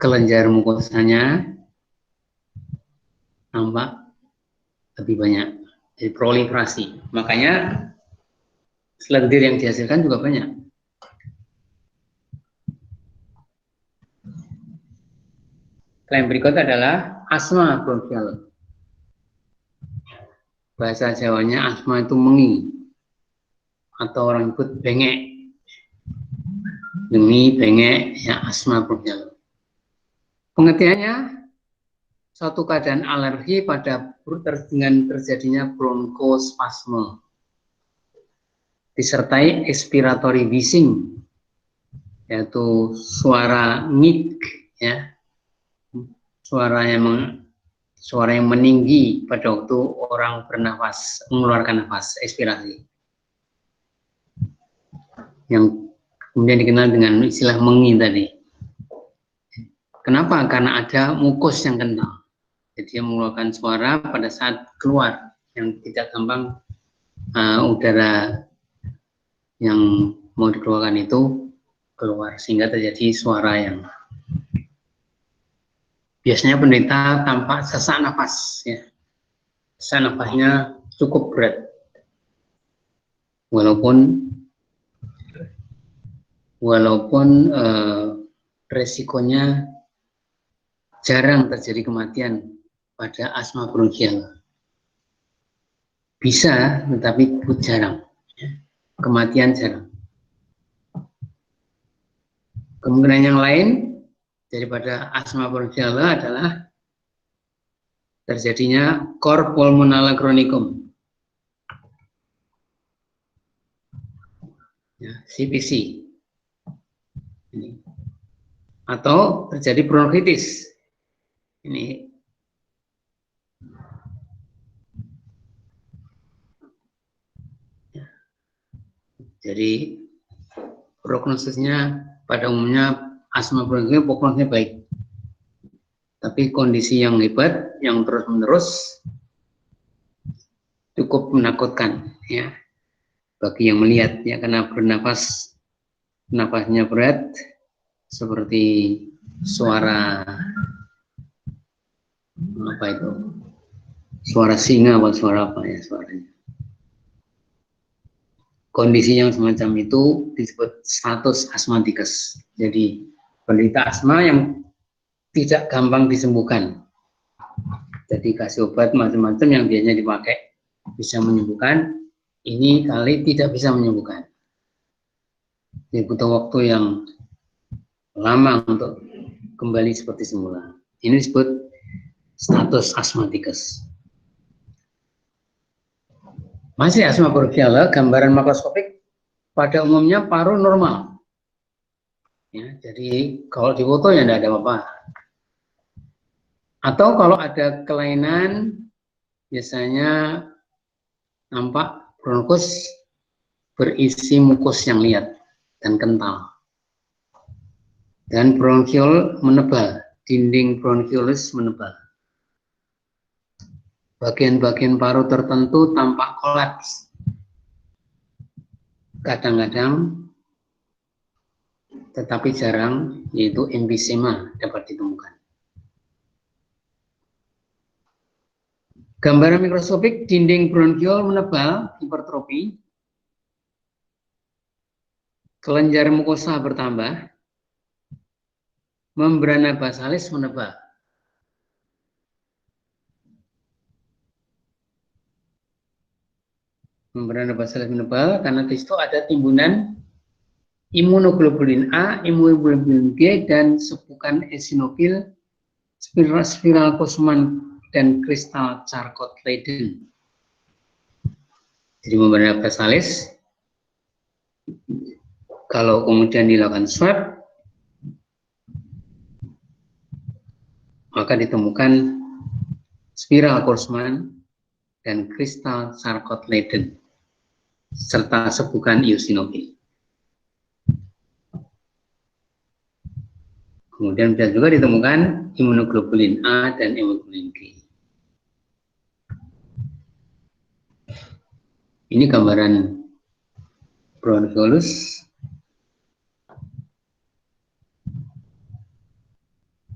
kelenjar mukosanya nampak lebih banyak. Jadi proliferasi. Makanya lendir yang dihasilkan juga banyak. Klaim berikut adalah asma bronkial. Bahasa Jawanya asma itu mengi. atau orang nyebut bengek. Demi bengek ya asma bronkial. Pengertiannya, suatu keadaan alergi pada dengan terjadinya bronkospasme disertai expiratory wheezing, yaitu suara ngik, ya, suara yang meninggi pada waktu orang bernafas, mengeluarkan nafas, ekspirasi, yang kemudian dikenal dengan istilah mengi tadi. Kenapa? Karena ada mukus yang kental. Jadi dia mengeluarkan suara pada saat keluar, yang tidak gampang udara yang mau dikeluarkan itu keluar, sehingga terjadi suara yang biasanya penderita tampak sesak nafas, ya. Sesak nafasnya cukup berat, walaupun resikonya jarang terjadi kematian pada asma bronkial. Bisa, tetapi jarang. Kematian jarang. Kemungkinan yang lain daripada asma bronkial adalah terjadinya cor pulmonale chronicum, ya, CPC. Ini. Atau terjadi bronkitis. Ini jadi prognosisnya pada umumnya asma bronkial prognosisnya baik, tapi kondisi yang hebat yang terus-menerus cukup menakutkan, ya, bagi yang melihat, ya, karena nafasnya berat seperti suara apa itu, suara singa atau suara apa ya suaranya. Kondisi yang semacam itu disebut status asmatikes. Jadi penderita asma yang tidak gampang disembuhkan. Jadi kasih obat macam-macam yang biasanya dipakai bisa menyembuhkan, ini kali tidak bisa menyembuhkan. Jadi butuh waktu yang lama untuk kembali seperti semula. Ini disebut status asmatikes. Masih asma bronkial, gambaran makroskopik pada umumnya paru normal. Ya, jadi kalau di foto ya tidak ada apa-apa. Atau kalau ada kelainan, biasanya nampak bronkus berisi mukus yang liat dan kental. Dan bronkiol menebal, dinding bronkiolus menebal. Bagian-bagian paru tertentu tampak kolaps. Kadang-kadang, tetapi jarang, yaitu emfisema dapat ditemukan. Gambaran mikroskopik dinding bronkiol menebal, hipertrofi, kelenjar mukosa bertambah, membrana basalis menebal. Membrana basalis menebal karena di situ ada timbunan imunoglobulin A, imunoglobulin G, dan sepukan eosinofil, spiral Kosman, dan kristal Charcot Leyden. Jadi membrana basalis, kalau kemudian dilakukan swab, maka ditemukan spiral Kosman dan kristal Charcot Leyden serta sepukan eosinofil. Kemudian bisa juga ditemukan imunoglobulin A dan imunoglobulin G. Ini gambaran bronkiolus.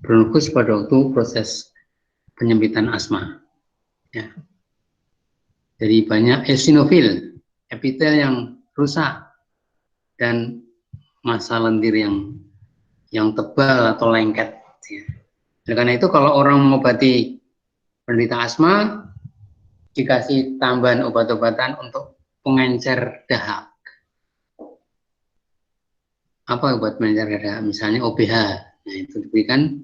Bronkus pada waktu proses penyempitan asma. Ya. Jadi banyak eosinofil, epitel yang rusak, dan massa lendir yang tebal atau lengket. Ya. Karena itu kalau orang mengobati penderita asma, dikasih tambahan obat-obatan untuk pengencer dahak. Apa buat melenjar dada? Misalnya OBH. Nah, itu diberikan,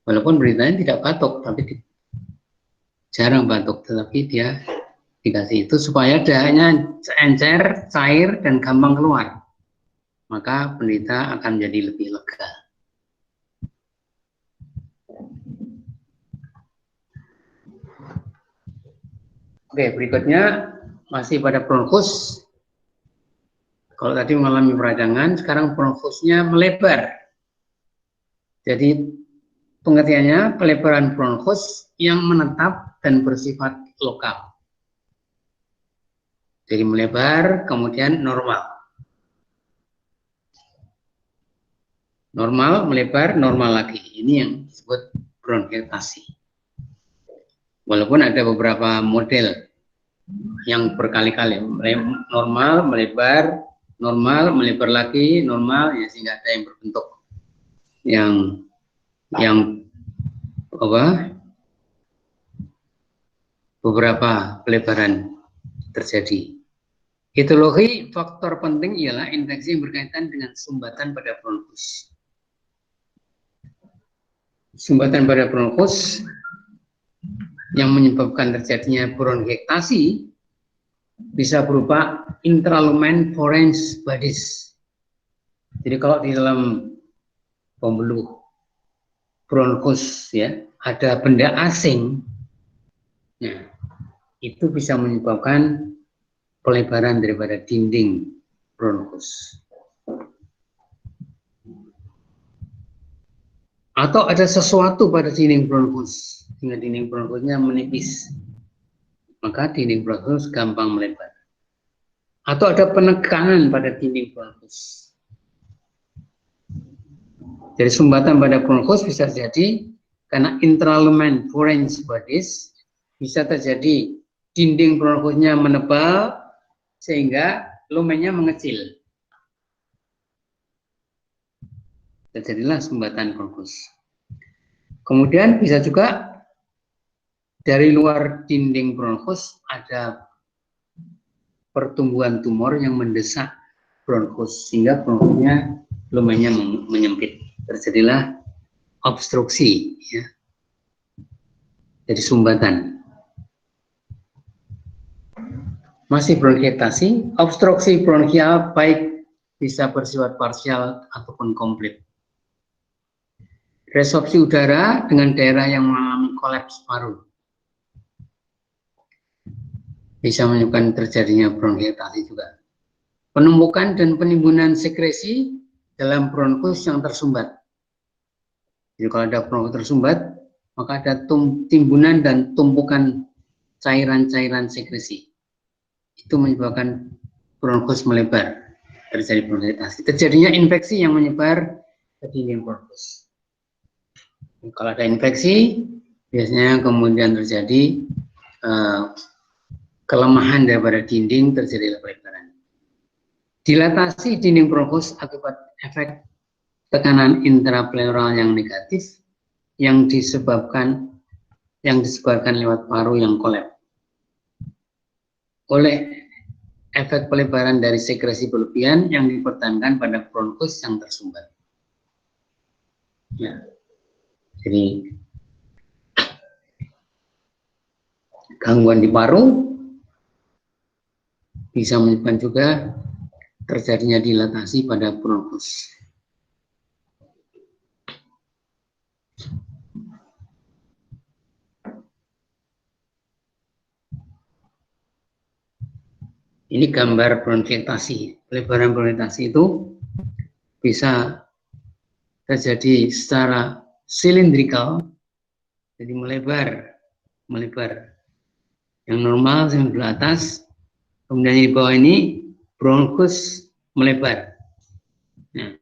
walaupun beritanya tidak batuk, tapi jarang batuk, tetapi dia dikasih itu supaya darahnya encer, cair, dan gampang keluar. Maka penderita akan jadi lebih lega. Oke, berikutnya masih pada bronkus. Kalau tadi mengalami peradangan, sekarang bronkusnya melebar. Jadi pengertiannya pelebaran bronkus yang menetap dan bersifat lokal. Jadi melebar, kemudian normal. Normal, melebar, normal lagi. Ini yang disebut bronkiolitasi. Walaupun ada beberapa model yang berkali-kali, normal, melebar lagi, normal, ya sehingga ada yang berbentuk yang apa? Beberapa pelebaran terjadi. Etiologi faktor penting ialah infeksi yang berkaitan dengan sumbatan pada bronkus. Sumbatan pada bronkus yang menyebabkan terjadinya bronkiekstasi bisa berupa intralumen foreign bodies. Jadi kalau di dalam pembuluh bronkus ya ada benda asing, nah, itu bisa menyebabkan pelebaran daripada dinding bronkus. Atau ada sesuatu pada dinding bronkus sehingga dinding bronkusnya menipis, maka dinding bronkus gampang melebar. Atau ada penekanan pada dinding bronkus. Jadi sumbatan pada bronkus bisa terjadi karena intralumen foreign bodies, bisa terjadi dinding bronkusnya menebal sehingga lumennya mengecil. Terjadilah sumbatan bronkus. Kemudian bisa juga dari luar dinding bronkus ada pertumbuhan tumor yang mendesak bronkus sehingga bronkusnya lumennya menyempit. Terjadilah obstruksi, ya. Jadi sumbatan. Masih bronkiekstasi, obstruksi bronkial baik bisa bersifat parsial ataupun komplit. Resorpsi udara dengan daerah yang mengalami kolaps paru bisa menyebabkan terjadinya bronkiekstasi juga. Penumpukan dan penimbunan sekresi dalam bronkus yang tersumbat. Jadi kalau ada bronkus tersumbat, maka ada timbunan dan tumpukan cairan-cairan sekresi. Itu menyebabkan bronkus melebar, terjadi bronkiekstasi. Terjadinya infeksi yang menyebar ke dinding bronkus. Kalau ada infeksi, biasanya kemudian terjadi kelemahan daripada dinding, terjadi pelebaran. Dilatasi dinding bronkus akibat efek tekanan intrapleural yang negatif yang disebabkan lewat paru yang kolap oleh efek pelebaran dari sekresi berlebihan yang dipertahankan pada bronkus yang tersumbat. Ya. Jadi gangguan di paru bisa menyebabkan juga terjadinya dilatasi pada bronkus. Ini gambar bronkiekstasi. Pelebaran bronkiekstasi itu bisa terjadi secara silindrikal, jadi melebar. Yang normal sebelah atas, kemudian di bawah ini bronkus melebar. Nah,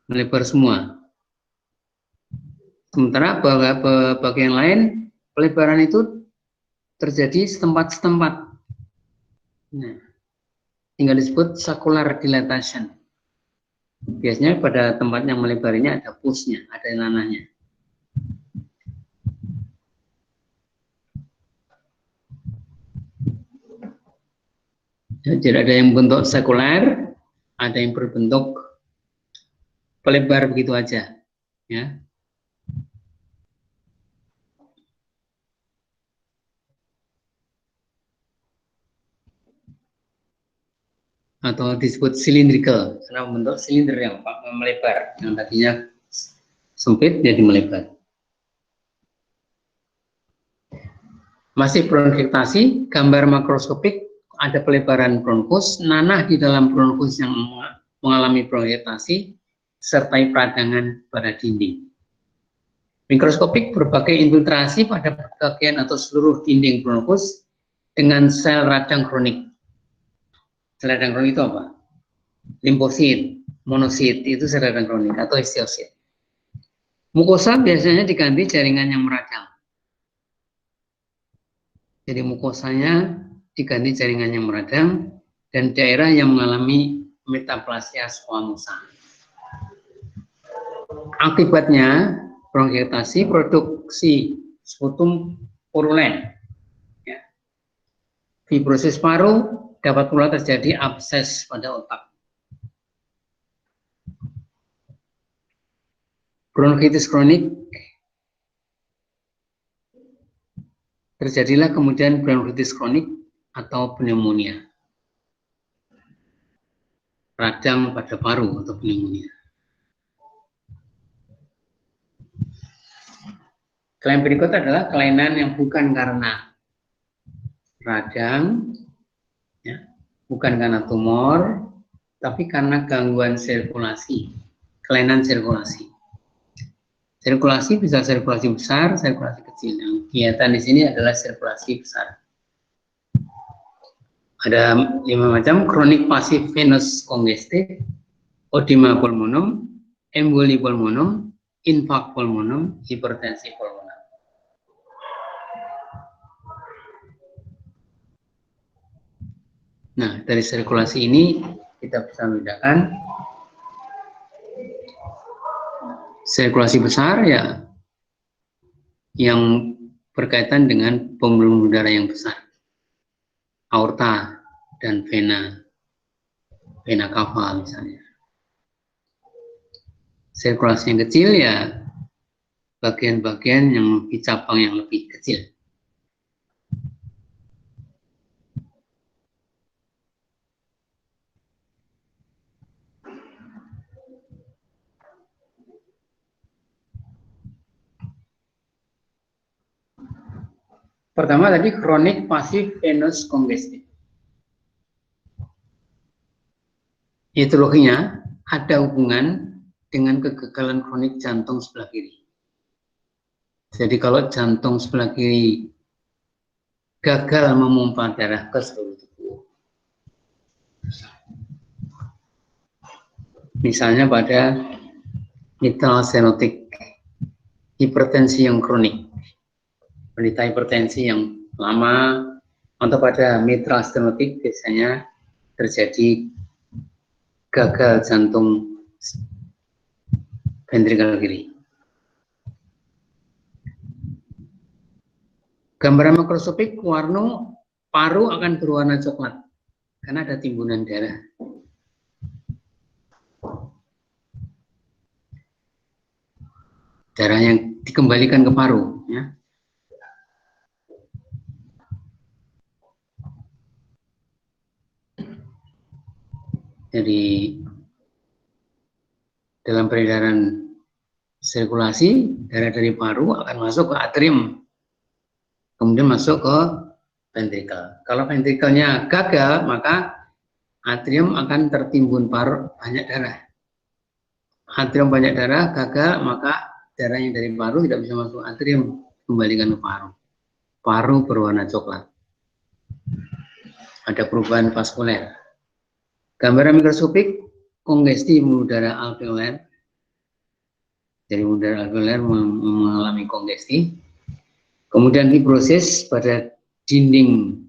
melebar semua. Sementara bagian lain pelebaran itu terjadi setempat-setempat. Nah, tinggal disebut scapular dilatation. Biasanya pada tempat yang melebar ini ada pusnya, ada nanahnya. Jadi ada yang bentuk sekuler, ada yang berbentuk pelebar begitu aja, ya. Atau disebut cylindrical karena bentuk silinder yang melebar, yang tadinya sempit jadi melebar. Masih bronkiktasi, gambar makroskopik, ada pelebaran bronkus, nanah di dalam bronkus yang mengalami bronkiktasi, sertai peradangan pada dinding. Mikroskopik berbagai infiltrasi pada bagian atau seluruh dinding bronkus dengan sel radang kronik. Sel radang kronik itu apa? Limfosit, monosit, itu sel radang kronik atau histiosit. Mukosa biasanya diganti jaringan yang meradang. Jadi mukosanya diganti jaringan yang meradang dan daerah yang mengalami metaplasia squamosa. Akibatnya bronkiktasi produksi sputum purulen. Ya. Fibrosis paru dapat pula terjadi abses pada otak. Bronkitis kronik terjadilah kemudian bronkitis kronik atau pneumonia. Radang pada paru atau pneumonia. Klaim berikut adalah kelainan yang bukan karena radang, ya, bukan karena tumor, tapi karena gangguan sirkulasi, kelainan sirkulasi. Sirkulasi bisa sirkulasi besar, sirkulasi kecil. Yang kelihatan di sini adalah sirkulasi besar. Ada 5 macam: kronik pasif venous congestive, edema pulmonum, emboli pulmonum, infark pulmonum, hipertensi pulmonum. Nah, dari sirkulasi ini kita bisa membedakan sirkulasi besar ya yang berkaitan dengan pembuluh darah yang besar, aorta dan vena cava misalnya. Sirkulasi yang kecil ya bagian-bagian yang memiliki cabang yang lebih kecil. Pertama tadi kronik pasif venous congestive. Etiologinya ada hubungan dengan kegagalan kronik jantung sebelah kiri. Jadi kalau jantung sebelah kiri gagal memompa darah ke seluruh tubuh, misalnya pada mitral stenotik, hipertensi yang kronik, penderita hipertensi yang lama, atau pada mitral stenotik biasanya terjadi gagal jantung ventrikal kiri. Gambaran makroskopik warna paru akan berwarna coklat karena ada timbunan darah. Darah yang dikembalikan ke paru, ya. Jadi dalam peredaran sirkulasi, darah dari paru akan masuk ke atrium, kemudian masuk ke ventrikel. Kalau ventrikelnya gagal, maka atrium akan tertimbun banyak darah. Atrium banyak darah gagal, maka darah yang dari paru tidak bisa masuk atrium, kembalikan ke paru. Paru berwarna coklat. Ada perubahan vaskuler. Gambaran mikroskopik kongesti pembuluh darah alveoler. Jadi pembuluh darah alveoler mengalami kongesti. Kemudian fibrosis pada dinding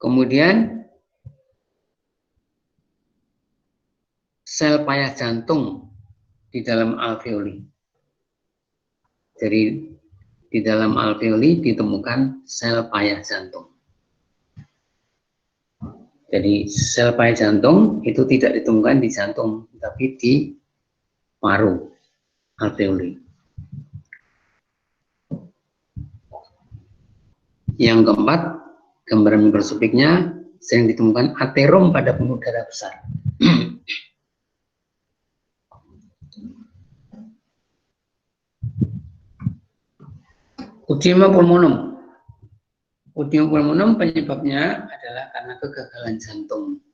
kemudian sel payah jantung di dalam alveoli. Jadi di dalam alveoli ditemukan sel payah jantung. Jadi sel payah jantung itu tidak ditemukan di jantung, tapi di paru alveoli. Yang keempat, gambaran mikroskopiknya sering ditemukan aterom pada pembuluh darah besar. Udema pulmonum. Udema pulmonum penyebabnya adalah karena kegagalan jantung,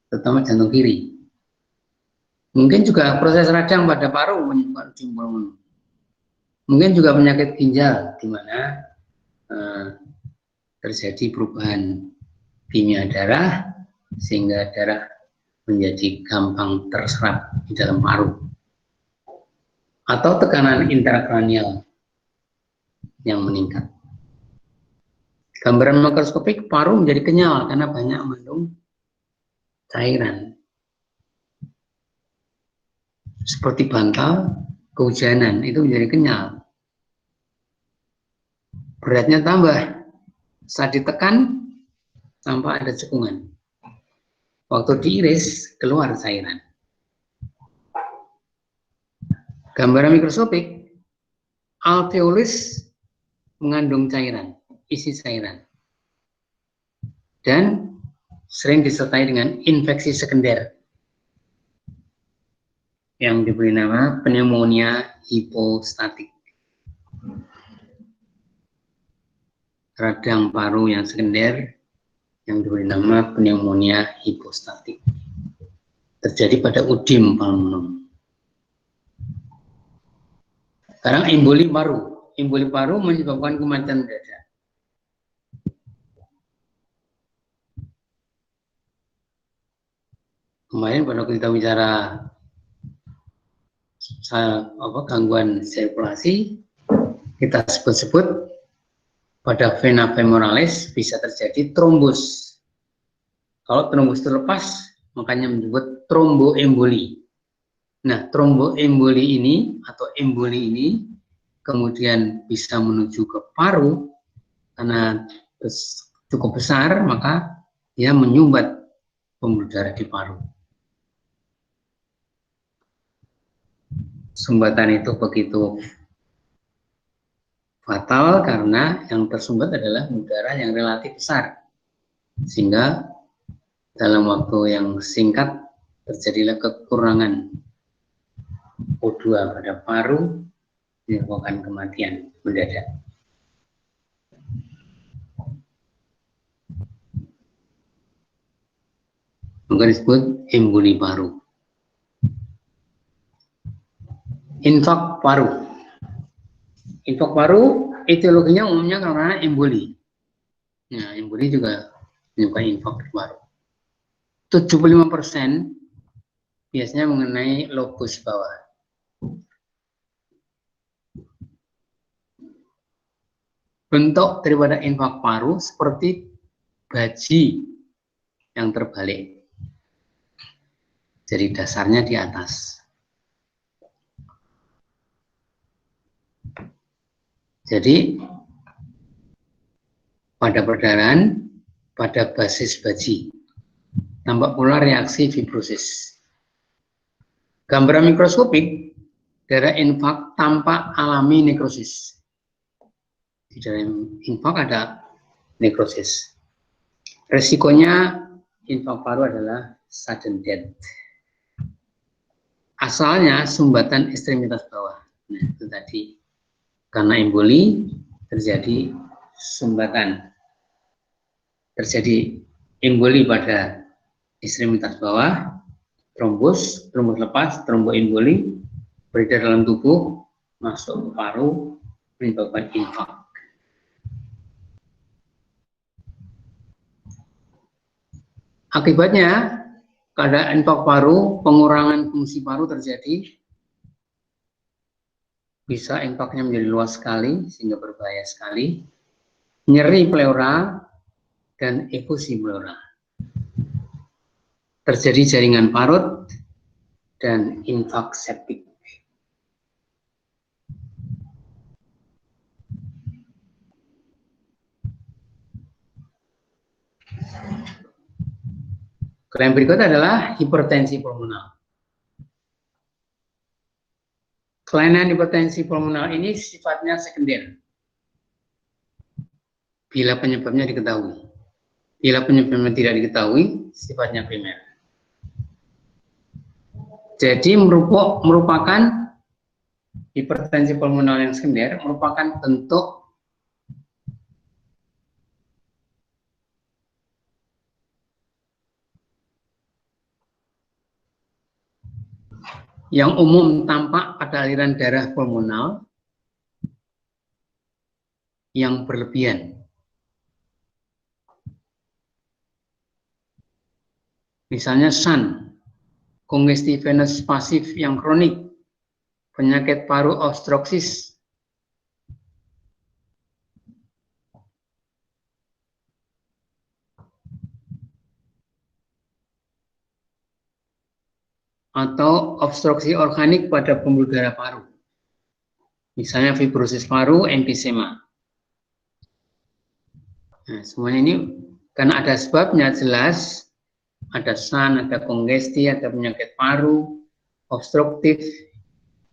terutama jantung kiri. Mungkin juga proses radang pada paru menyebabkan udema pulmonum. Mungkin juga penyakit ginjal, di mana terjadi perubahan kimia darah sehingga darah menjadi gampang terserap di dalam paru, atau tekanan intrakranial yang meningkat. Gambaran mikroskopik, paru menjadi kenyal karena banyak mengandung cairan seperti bantal kehujanan, itu menjadi kenyal. Beratnya tambah saat ditekan tanpa ada cekungan. Waktu diiris keluar cairan. Gambaran mikroskopik, alveolus mengandung cairan, isi cairan, dan sering disertai dengan infeksi sekunder yang diberi nama pneumonia hipostatik. Radang paru yang sekunder yang diberi nama pneumonia hipostatik terjadi pada udem pulmonum. Sekarang emboli paru. Emboli paru menyebabkan kematian dada. Kemarin pada kita bicara gangguan sirkulasi, kita sebut-sebut pada vena femoralis bisa terjadi trombus. Kalau trombus terlepas, makanya menyebut tromboemboli. Nah, tromboemboli ini atau emboli ini kemudian bisa menuju ke paru karena cukup besar, maka dia menyumbat pembuluh darah di paru. Sumbatan itu begitu fatal karena yang tersumbat adalah pembuluh darah yang relatif besar, sehingga dalam waktu yang singkat terjadilah kekurangan O2 pada paru, menyebabkan kematian mendadak. Maka disebut emboli paru. Infak paru. Infak paru etiologinya umumnya karena emboli. Nah, emboli juga menyebabkan infak paru. 75% biasanya mengenai lobus bawah. Bentuk daripada infak paru seperti baji yang terbalik. Jadi dasarnya di atas. Jadi pada perdarahan pada basis baji. Tampak pula reaksi fibrosis. Gambaran mikroskopik, darah infak tampak alami nekrosis. Di dalam infak ada nekrosis. Resikonya infak paru adalah sudden death. Asalnya sumbatan ekstremitas bawah. Nah, itu tadi. Karena emboli terjadi sumbatan. Terjadi emboli pada ekstremitas bawah, trombus lepas, tromboemboli, beredar dalam tubuh, masuk ke paru, menyebabkan infak. Akibatnya, pada infak paru, pengurangan fungsi paru terjadi, bisa infaknya menjadi luas sekali, sehingga berbahaya sekali, nyeri pleura, dan efusi pleura. Terjadi jaringan parut, dan infak septik. Yang berikut adalah hipertensi pulmonal. Kelainan hipertensi pulmonal ini sifatnya sekunder bila penyebabnya diketahui. Bila penyebabnya tidak diketahui, sifatnya primer. Jadi merupakan hipertensi pulmonal yang sekunder merupakan bentuk yang umum tampak pada aliran darah pulmonal yang berlebihan. Misalnya SAN, congestive venous pasif yang kronik, penyakit paru obstruksis, atau obstruksi organik pada pembuluh darah paru. Misalnya fibrosis paru, emfisema. Nah, semuanya ini karena ada sebabnya jelas, ada SAN, ada kongesti, ada penyakit paru, obstruktif,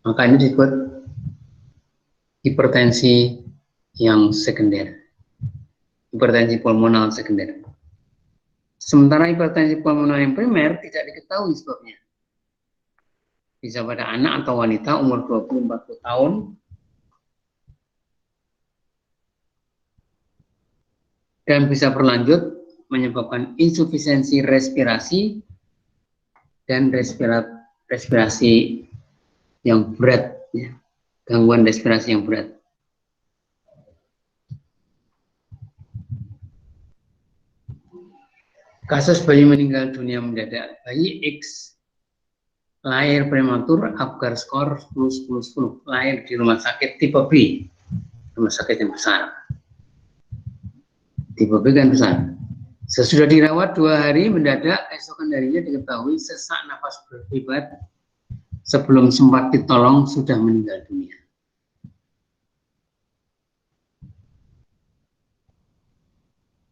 maka ini disebut hipertensi yang sekunder, hipertensi pulmonal sekunder. Sementara hipertensi pulmonal yang primer tidak diketahui sebabnya. Bisa pada anak atau wanita umur 20-40 tahun, dan bisa berlanjut menyebabkan insufisiensi respirasi dan respirasi yang berat, ya. Gangguan respirasi yang berat. Kasus bayi meninggal dunia mendadak. Bayi X lahir prematur, Apgar skor 10-10-10, lahir di rumah sakit tipe B, rumah sakit yang besar. Tipe B kan besar. Sesudah dirawat 2 hari, mendadak keesokan harinya diketahui sesak napas berhebat, sebelum sempat ditolong sudah meninggal dunia.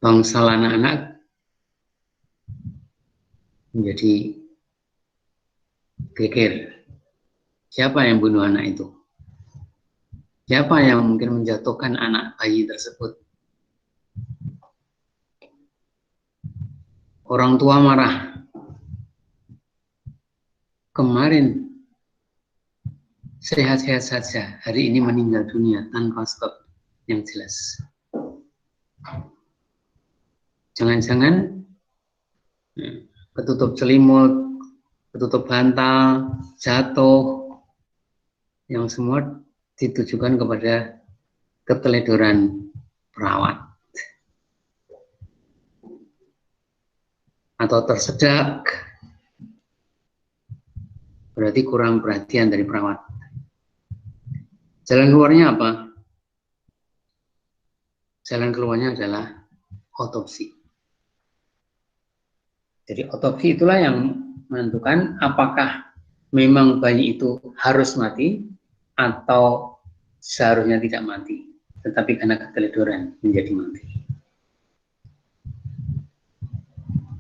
Bangsal anak-anak menjadi geger. Siapa yang bunuh anak itu? Siapa yang mungkin menjatuhkan anak bayi tersebut? Orang tua marah. Kemarin sehat-sehat saja, hari ini meninggal dunia tanpa sebab yang jelas. Jangan-jangan ketutup selimut, ketutup bantal, jatuh, yang semua ditujukan kepada keteledoran perawat. Atau tersedak, berarti kurang perhatian dari perawat. Jalan keluarnya apa? Jalan keluarnya adalah otopsi. Jadi otopsi itulah yang menentukan apakah memang bayi itu harus mati atau seharusnya tidak mati, tetapi karena keteledoran menjadi mati.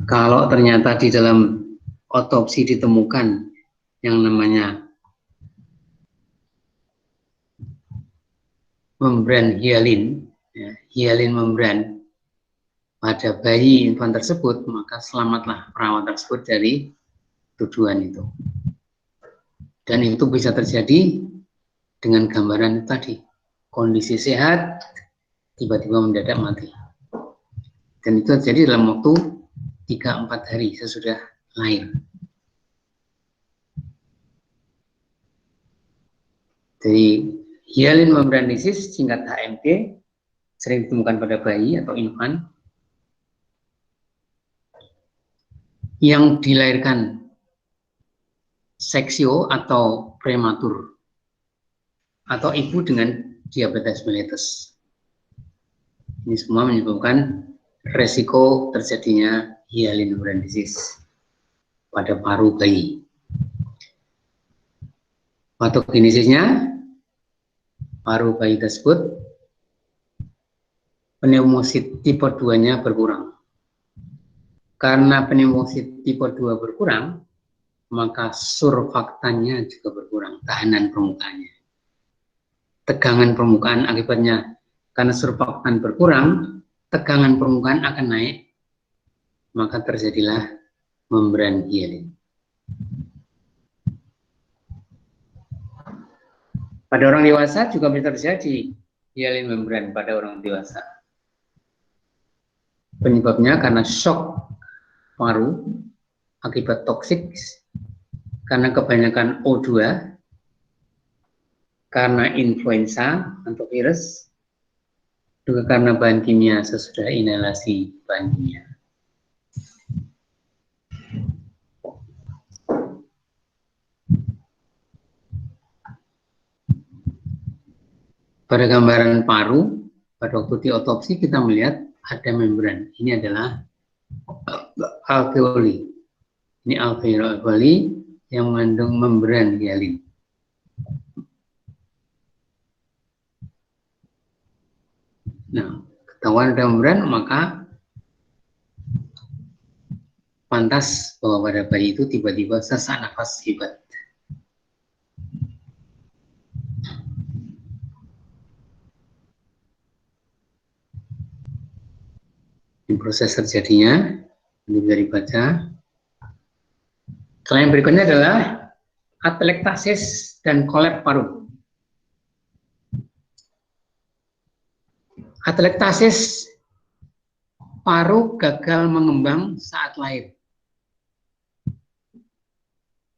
Kalau ternyata di dalam otopsi ditemukan yang namanya membran hialin, ya, hialin membran pada bayi infan tersebut, maka selamatlah perawat tersebut dari tuduhan itu. Dan itu bisa terjadi dengan gambaran tadi, kondisi sehat tiba-tiba mendadak mati. Dan itu terjadi dalam waktu 3-4 hari sesudah lahir. Jadi hialin membran disease, singkat HMD, sering ditemukan pada bayi atau infan yang dilahirkan seksio atau prematur, atau ibu dengan diabetes mellitus. Ini semua menyebabkan resiko terjadinya hialin membran disease pada paru bayi. Patogenesisnya, paru bayi tersebut pneumosit tipe 2-nya berkurang. Karena pneumosit tipe 2 berkurang, maka surfaktannya juga berkurang, tahanan permukaannya. Tegangan permukaan akibatnya, karena surfaktan berkurang, tegangan permukaan akan naik, maka terjadilah membran hialin. Pada orang dewasa juga bisa terjadi hialin membran pada orang dewasa. Penyebabnya karena shock paru akibat toksik, karena kebanyakan O2, karena influenza atau virus, juga karena bahan kimia sesudah inhalasi bahan kimia. Pada gambaran paru, pada waktu diotopsi kita melihat ada membran. Ini adalah alveoli. Ini alveoli yang mengandung membran hialin. Nah, ketahuan ada membran, maka pantas bahwa pada bayi itu tiba-tiba sesak nafas hebat. Ini proses terjadinya, ini bisa dibaca. Selain berikutnya adalah atelektasis dan kolap paru. Atelektasis, paru gagal mengembang saat lahir.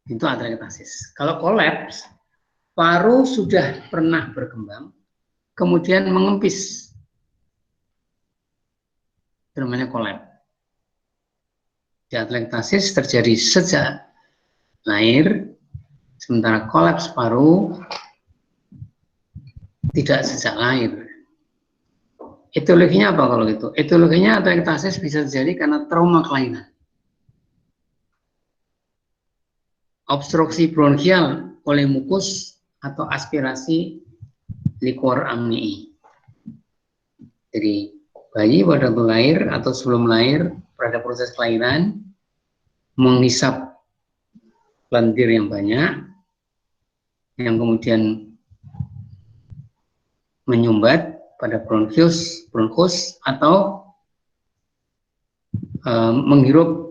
Itu atelektasis. Kalau kolaps, paru sudah pernah berkembang, kemudian mengempis. Itu namanya kolaps. Di atelektasis terjadi sejak lahir, sementara kolaps paru tidak sejak lahir. Etiologinya apa kalau gitu? Etiologinya atelektasis bisa terjadi karena trauma kelainan. Obstruksi bronkial oleh mukus atau aspirasi liquor amnii. Jadi bayi pada waktu lahir atau sebelum lahir pada proses kelahiran menghisap lendir yang banyak, yang kemudian menyumbat pada bronkus atau menghirup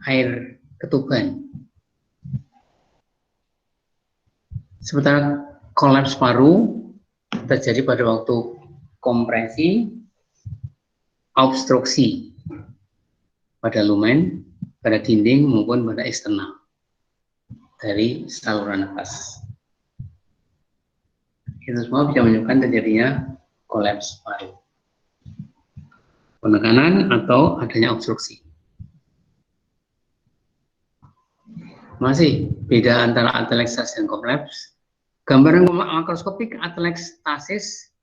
air ketuban. Sementara kolaps paru terjadi pada waktu kompresi, obstruksi pada lumen, pada dinding maupun pada eksternal dari saluran nafas. Itu semua bisa menyebabkan terjadinya kolaps paru, penekanan atau adanya obstruksi. Masih beda antara atelektasis dan kolaps. Gambaran makroskopik atelektasis,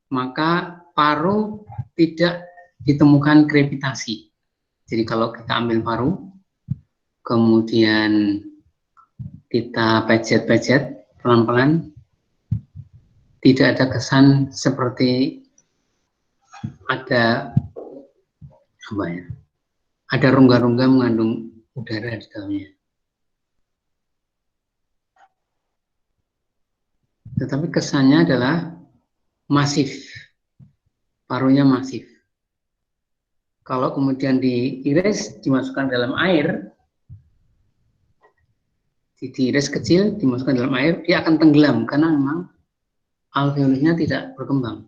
maka paru tidak ditemukan krepitasi. Jadi kalau kita ambil paru, kemudian kita pejet-pejet pelan-pelan, tidak ada kesan seperti ada apa ya? Ada rongga-rongga mengandung udara di dalamnya. Tetapi kesannya adalah masif, parunya masif. Kalau kemudian diiris, dimasukkan dalam air, diiris kecil, dimasukkan dalam air, dia akan tenggelam karena memang alveolusnya tidak berkembang.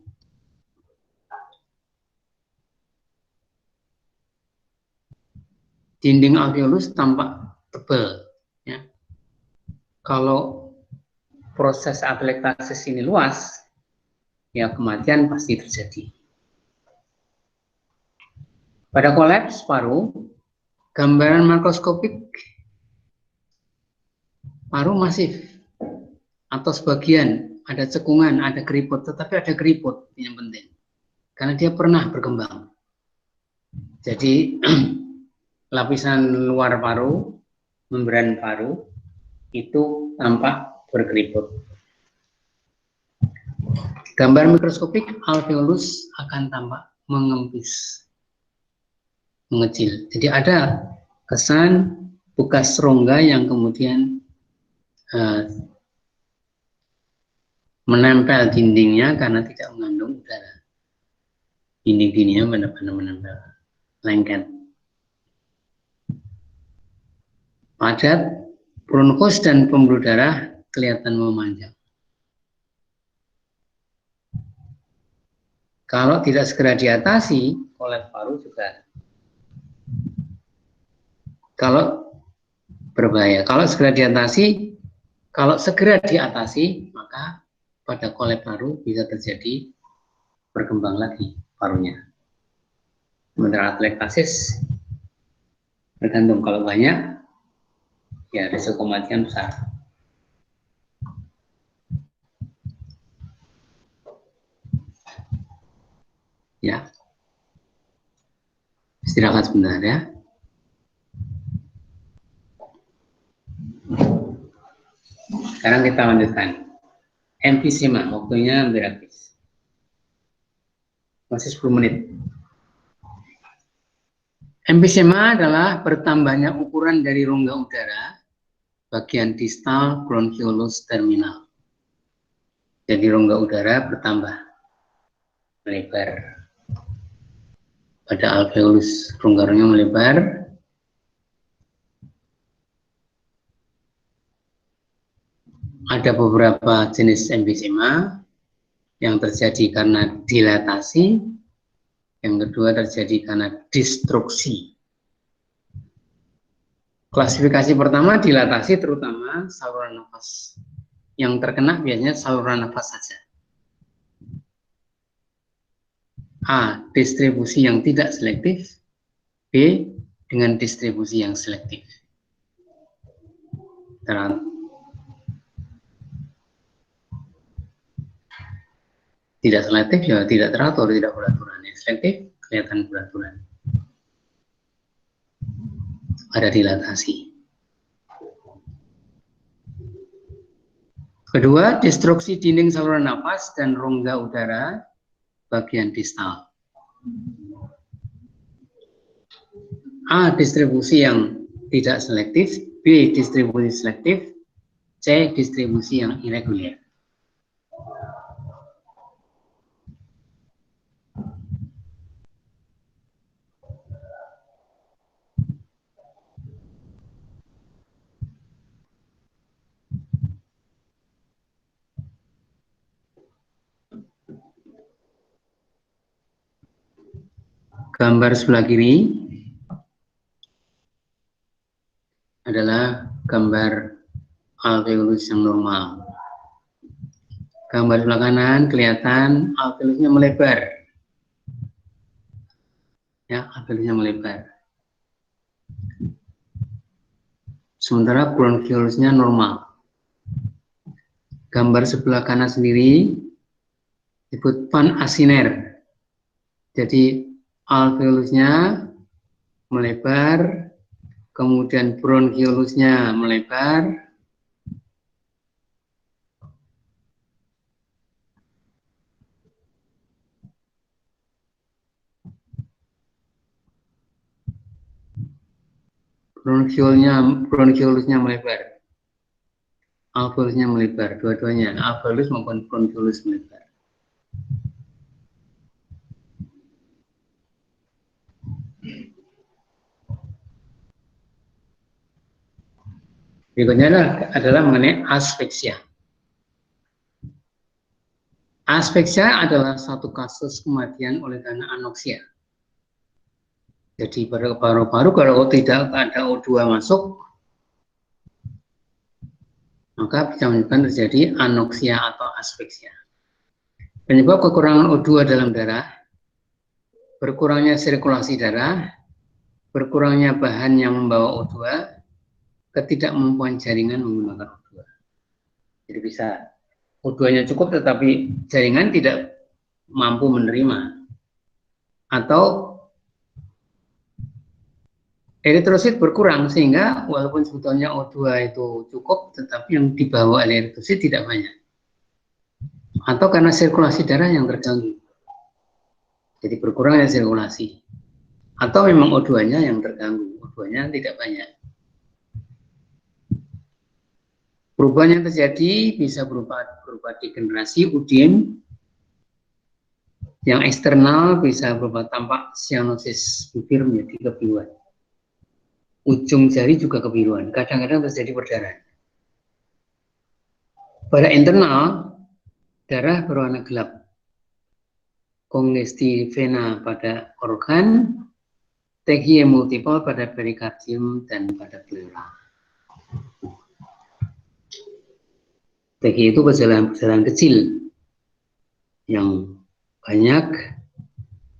Dinding alveolus tampak tebal. Ya. Kalau proses atelektasis ini luas, ya kematian pasti terjadi. Pada kolaps paru, gambaran makroskopik paru masif atau sebagian ada cekungan, ada keriput, tetapi ada keriput yang penting karena dia pernah berkembang. Jadi lapisan luar paru, membran paru itu tampak berkeriput. Gambar mikroskopik alveolus akan tampak mengempis. mengecil. Jadi ada kesan bekas rongga yang kemudian menempel dindingnya karena tidak mengandung udara. Dinding-dindingnya benar-benar menempel, lengket. Padat, bronkus dan pembuluh darah kelihatan memanjang. Kalau tidak segera diatasi, kolep paru juga berbahaya. Kalau segera diatasi, maka pada kolep paru bisa terjadi berkembang lagi parunya. Sementara atelektasis tergantung, kalau banyak, ya risiko kematian besar. Ya, istirahat sebentar ya. Sekarang kita lanjutkan. Emfisema, waktunya hampir habis. Masih 10 menit. Emfisema adalah bertambahnya ukuran dari rongga udara bagian distal bronchiolus terminal. Jadi rongga udara bertambah melebar. Pada alveolus rongga-rongga melebar. Ada beberapa jenis emfisema yang terjadi karena dilatasi, yang kedua terjadi karena destruksi. Klasifikasi pertama dilatasi terutama saluran nafas. Yang terkena biasanya saluran nafas saja. A. Distribusi yang tidak selektif. B. Dengan distribusi yang selektif. Tidak selektif ya tidak teratur, tidak beraturan. Yang selektif kelihatan beraturan. Ada dilatasi. Kedua, destruksi dinding saluran nafas dan rongga udara bagian distal. A. Distribusi yang tidak selektif. B. Distribusi selektif. C. Distribusi yang irregular. Gambar sebelah kiri adalah gambar alveolus yang normal. Gambar sebelah kanan kelihatan alveolusnya melebar. Ya, alveolusnya melebar. Sementara bronchiolusnya normal. Gambar sebelah kanan sendiri disebut panasiner. Jadi alveolusnya melebar, kemudian bronchiolusnya melebar, bronchiolusnya melebar, alveolusnya melebar, dua-duanya, alveolus maupun bronchiolus melebar. Berikutnya adalah mengenai aspeksia. Aspeksia adalah satu kasus kematian oleh karena anoksia. Jadi pada paru-paru kalau tidak ada O2 masuk, maka bisa menyebabkan terjadi anoksia atau aspeksia. Penyebab kekurangan O2 dalam darah, berkurangnya sirkulasi darah, berkurangnya bahan yang membawa O2, ketidakmampuan jaringan menggunakan O2. Jadi bisa O2-nya cukup tetapi jaringan tidak mampu menerima. Atau eritrosit berkurang sehingga walaupun sebetulnya O2 itu cukup tetapi yang dibawa oleh eritrosit tidak banyak. Atau karena sirkulasi darah yang terganggu. Jadi berkurangnya sirkulasi. Atau memang O2-nya yang terganggu, O2-nya tidak banyak. Perubahan yang terjadi bisa berupa degenerasi udin, yang eksternal bisa berupa tampak sianosis bibir menjadi kebiruan. Ujung jari juga kebiruan, kadang-kadang terjadi perdarahan. Pada internal, darah berwarna gelap. Kongesti vena pada organ, THY multiple pada perikardium dan pada pleura. THY itu perjalanan kecil yang banyak,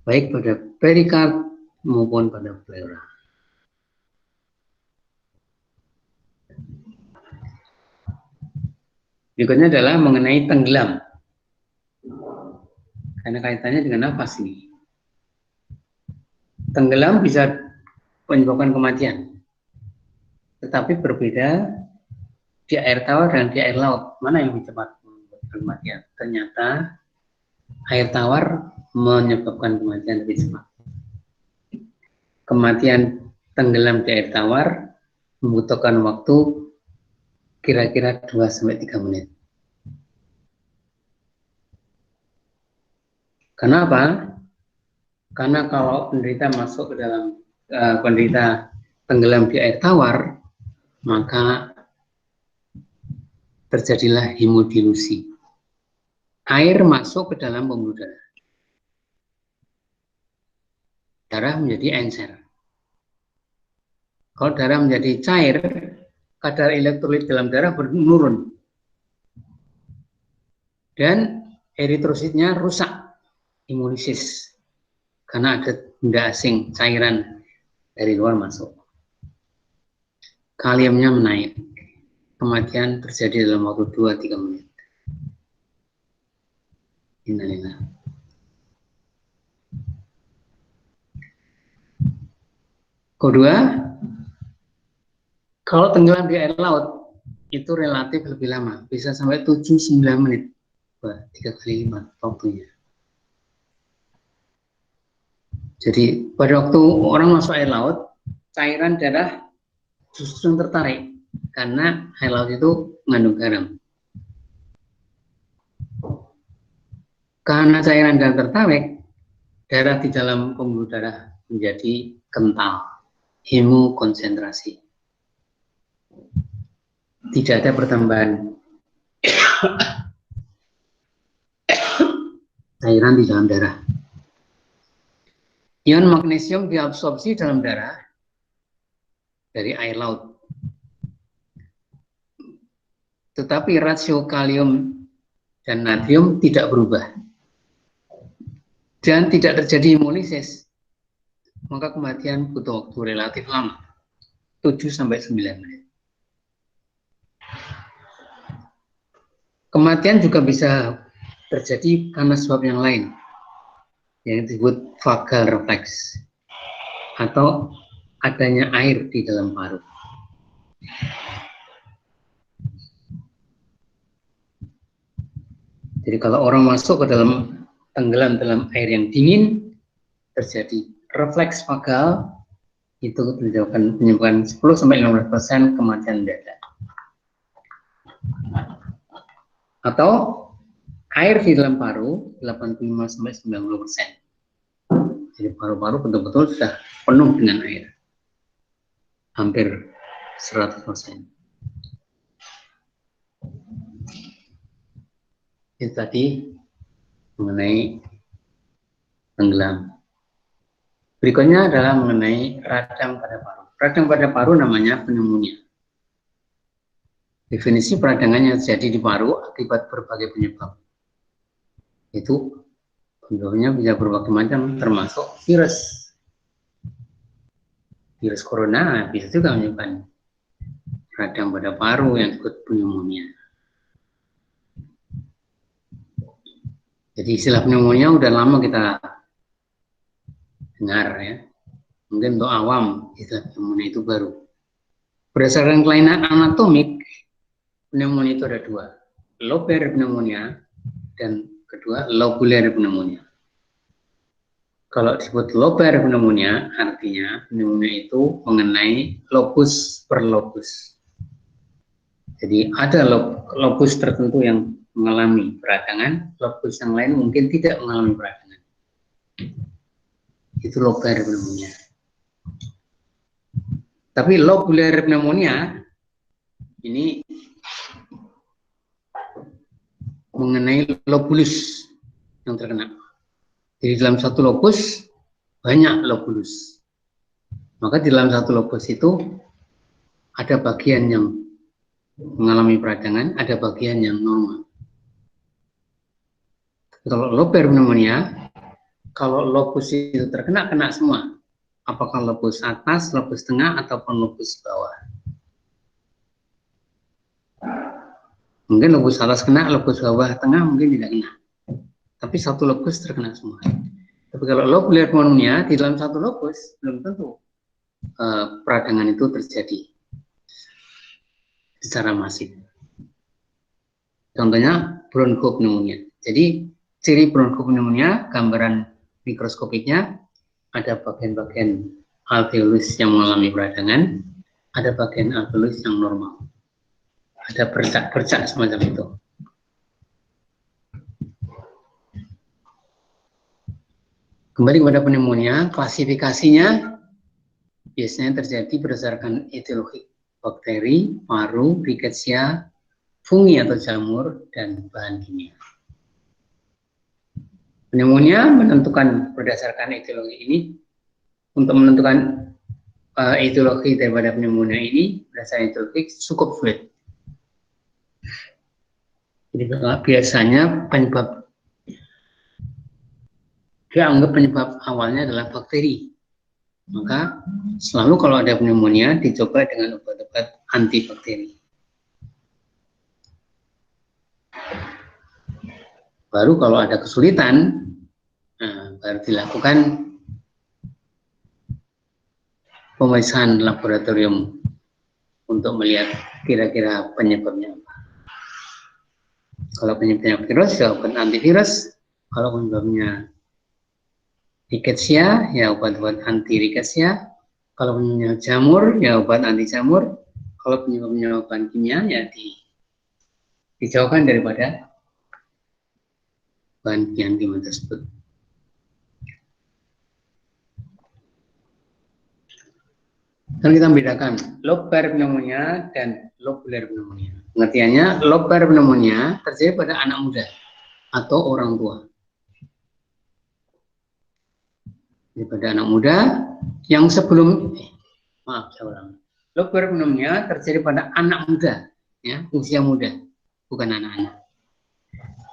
baik pada perikard maupun pada pleura. Berikutnya adalah mengenai tenggelam. Karena kaitannya dengan nafas ini. Tenggelam bisa menyebabkan kematian. Tetapi berbeda di air tawar dan di air laut. Mana yang lebih cepat menyebabkan kematian? Ternyata air tawar menyebabkan kematian lebih cepat. Kematian tenggelam di air tawar membutuhkan waktu kira-kira 2-3 menit. Kenapa? Karena kalau penderita masuk ke dalam penderita tenggelam di air tawar, maka terjadilah hemodilusi. Air masuk ke dalam pembuluh darah. Darah menjadi encer. Kalau darah menjadi cair, kadar elektrolit dalam darah menurun. Dan eritrositnya rusak, hemolisis. Karena ada benda asing, cairan dari luar masuk. Kaliumnya menaik. Kematian terjadi dalam waktu 2-3 menit. Innalillah. Kedua, kalau tenggelam di air laut, itu relatif lebih lama. Bisa sampai 7-9 menit. 3 kali lipat waktunya. Jadi pada waktu orang masuk air laut, cairan darah justru tertarik karena air laut itu mengandung garam. Karena cairan darah tertarik, darah di dalam pembuluh darah menjadi kental, hemokonsentrasi. Tidak ada pertambahan cairan di dalam darah. Ion magnesium diabsorpsi dalam darah dari air laut. Tetapi rasio kalium dan natrium tidak berubah. Dan tidak terjadi hemolisis. Maka kematian butuh waktu relatif lama. 7-9 menit. Kematian juga bisa terjadi karena sebab yang lain. Yang disebut vagal refleks. Atau adanya air di dalam paru. Jadi kalau orang masuk ke dalam tenggelam dalam air yang dingin, terjadi refleks vagal, itu menyebabkan 10-15% kematian mendadak. Atau air di dalam paru 85-90%. Jadi paru-paru betul-betul sudah penuh dengan air. Hampir 100%. Itu tadi mengenai tenggelam. Berikutnya adalah mengenai radang pada paru. Radang pada paru namanya pneumonia. Definisi peradangan yang terjadi di paru akibat berbagai penyebab. Itu bentuknya bisa berbagai macam, termasuk virus. Virus corona bisa juga menyebabkan radang pada paru yang disebut pneumonia. Jadi istilah pneumonia udah lama kita dengar ya. Mungkin untuk awam istilah pneumonia itu baru. Berdasarkan kelainan anatomik, pneumonia itu ada dua. Lobar pneumonia dan kedua lobular pneumonia. Kalau disebut lobar pneumonia, artinya pneumonia itu mengenai lobus per lobus. Jadi ada lobus tertentu yang mengalami peradangan, lobus yang lain mungkin tidak mengalami peradangan. Itu lobar pneumonia. Tapi lobular pneumonia ini mengenai lobulus yang terkena. Jadi dalam satu lobus banyak lobulus. Maka di dalam satu lobus itu ada bagian yang mengalami peradangan, ada bagian yang normal. Kalau lobar pneumonia, kalau lobus itu terkena, kena semua. Apakah lobus atas, lobus tengah, ataupun lobus bawah. Mungkin lobus atas kena, lobus bawah tengah mungkin tidak kena. Tapi satu lobus terkena semua. Tapi kalau lobular pneumonia di dalam satu lobus belum tentu peradangan itu terjadi secara masif. Contohnya bronchopneumonia. Jadi ciri bronchopneumonia, gambaran mikroskopiknya ada bagian-bagian alveolus yang mengalami peradangan, ada bagian alveolus yang normal. Ada bercak-bercak semacam itu. Kembali kepada pneumonia, klasifikasinya biasanya terjadi berdasarkan etiologi bakteri, paru, rickettsia, fungi atau jamur, dan bahan kimia. Pneumonia menentukan berdasarkan etiologi ini, untuk menentukan etiologi daripada pneumonia ini berdasarkan etiologi cukup sulit. Jadi biasanya dia anggap penyebab awalnya adalah bakteri. Maka selalu kalau ada pneumonia dicoba dengan obat-obat antibakteri. Baru kalau ada kesulitan, baru dilakukan pemeriksaan laboratorium untuk melihat kira-kira penyebabnya apa. Kalau penyebabnya virus, ya obat antivirus. Kalau penyebabnya rickettsia, ya obat-obat anti rickettsia. Kalau penyebabnya jamur, ya obat anti jamur. Kalau penyebabnya bahan kimia, ya dijauhkan daripada bahan kimia tersebut. Dan kita membedakan lobar pneumonia dan lobular pneumonia. Pengertiannya, lobar pneumonia terjadi pada anak muda atau orang tua. Jadi pada anak muda yang sebelum, saya ulang. Lobar pneumonia terjadi pada anak muda, ya, usia muda, bukan anak-anak.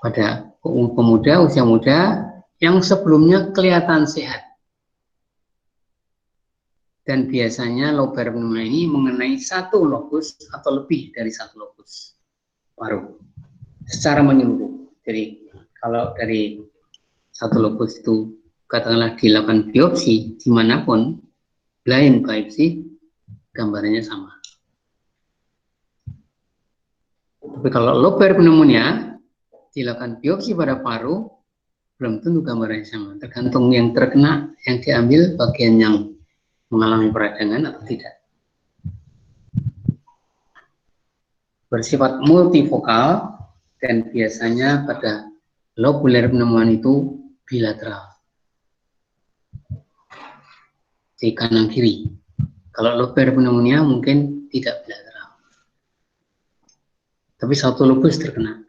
Pada pemuda, usia muda yang sebelumnya kelihatan sehat. Dan biasanya lobar pneumonia ini mengenai satu lobus atau lebih dari satu lobus paru secara menyeluruh. Jadi kalau dari satu lobus itu katakanlah dilakukan biopsi dimanapun, blind biopsi, gambarannya sama. Tapi kalau lobar pneumonia dilakukan biopsi pada paru, belum tentu gambarannya sama. Tergantung yang terkena, yang diambil bagian yang mengalami peradangan atau tidak. Bersifat multivokal dan biasanya pada lobular pneumonia itu bilateral. Di kanan kiri. Kalau lobar pneumonia mungkin tidak bilateral. Tapi satu lobus terkena.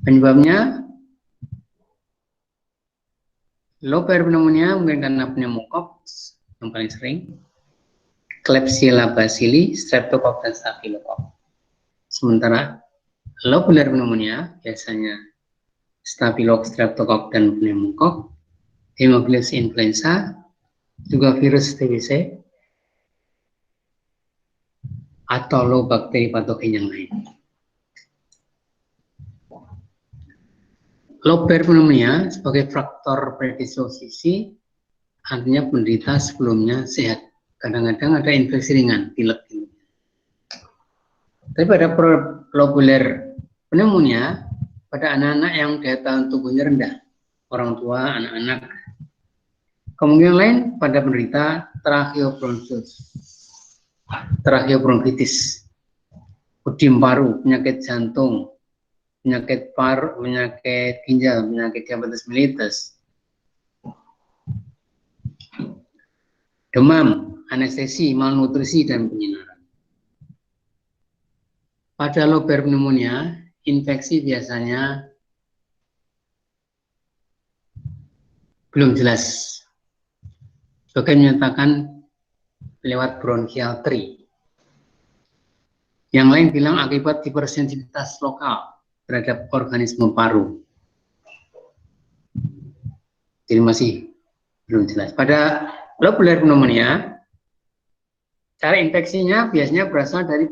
Penyebabnya lobar pneumonia mungkin karena pneumococcus yang paling sering, Klebsiella bacilli, Streptococcus dan Staphylococcus. Sementara lobular pneumonia biasanya Staphylococcus, Streptococcus dan pneumococcus, Haemophilus influenza, juga virus TBC, atau bakteri patogen yang lain. Lobar pneumonia sebagai faktor predisposisi artinya penderita sebelumnya sehat. Kadang-kadang ada infeksi ringan, pilek. Tapi pada lobular pneumonia, pada anak-anak yang daya tahan tubuhnya rendah, orang tua, anak-anak Kemungkinan lain pada penderita tracheobronchitis, udim paru, penyakit jantung, penyakit paru, penyakit ginjal, penyakit diabetes mellitus, demam, anestesi, malnutrisi, dan penyinaran. Pada lobar pneumonia, infeksi biasanya belum jelas. Sebagian menyatakan lewat bronchial tree. Yang lain bilang akibat hipersensitivitas lokal terhadap organisme paru. Jadi masih belum jelas. Pada lobular pneumonia, cara infeksinya biasanya berasal dari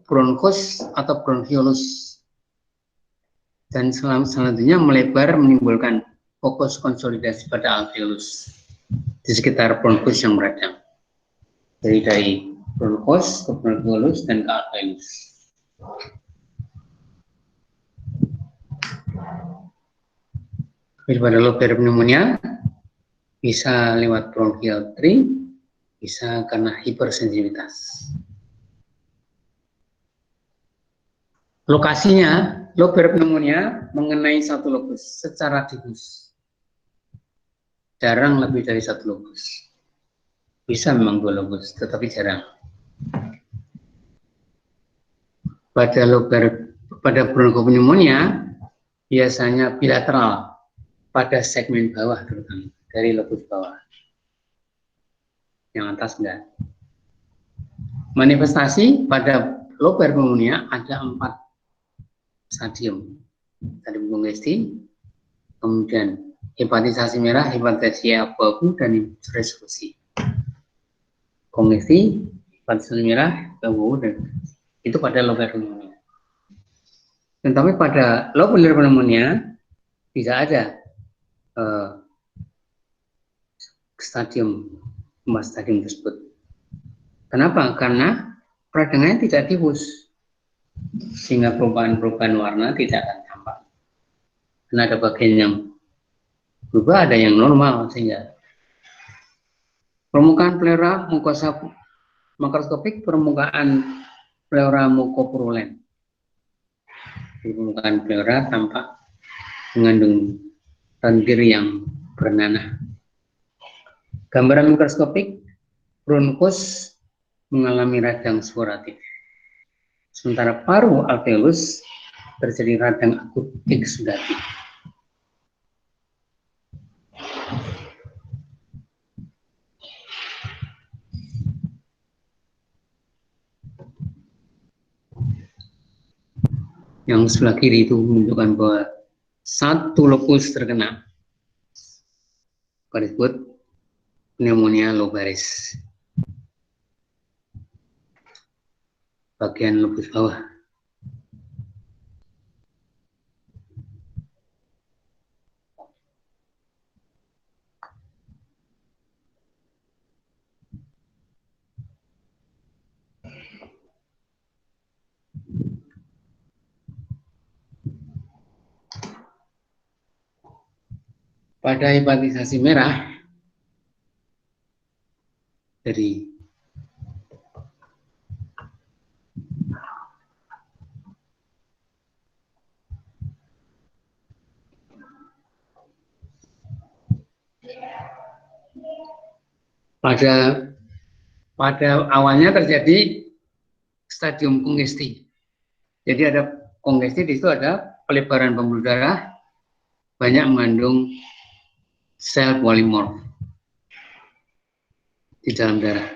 bronchus atau bronchiolus, dan selanjutnya melebar menimbulkan fokus konsolidasi pada alveolus di sekitar bronchus yang meradang. Jadi dari bronchus ke bronchiolus dan ke alveolus. Pada lobar pneumonia bisa lewat bronchial tree, bisa karena hipersensitivitas. Lokasinya, lobar pneumonia mengenai satu lobus secara difus. Jarang lebih dari satu lobus. Bisa memang 2 lobus, tetapi jarang. Pada bronchopneumonia biasanya bilateral pada segmen bawah, terutama dari lobus bawah. Yang atas enggak. Manifestasi pada lobar pneumonia ada 4 stadium. Stadium kongesti, kemudian hepatisasi merah, hepatisasi abu-abu, dan resolusi. Kongesti, hepatisasi merah, abu-abu, dan itu pada lobar pneumonia. Tetapi pada lobular pneumonia tidak ada stadium tersebut. Kenapa? Karena peradangannya tidak difus, sehingga perubahan-perubahan warna tidak akan tampak. Karena ada bagian yang berubah, ada yang normal, sehingga permukaan pleura mukosa makroskopik, permukaan pleura mukopurulen. Di permukaan pleura tampak mengandung lendir yang bernanah. Gambaran mikroskopik, bronkus mengalami radang sporatif. Sementara paru alveolus terjadi radang akut eksudatif. Yang sebelah kiri itu menunjukkan bahwa satu lobus terkena, disebut pneumonia lobaris. Bagian lobus bawah. Pada hepatisasi merah dari pada awalnya terjadi stadium kongesti. Jadi ada kongesti, di situ ada pelebaran pembuluh darah, banyak mengandung sel polimorf di dalam darah.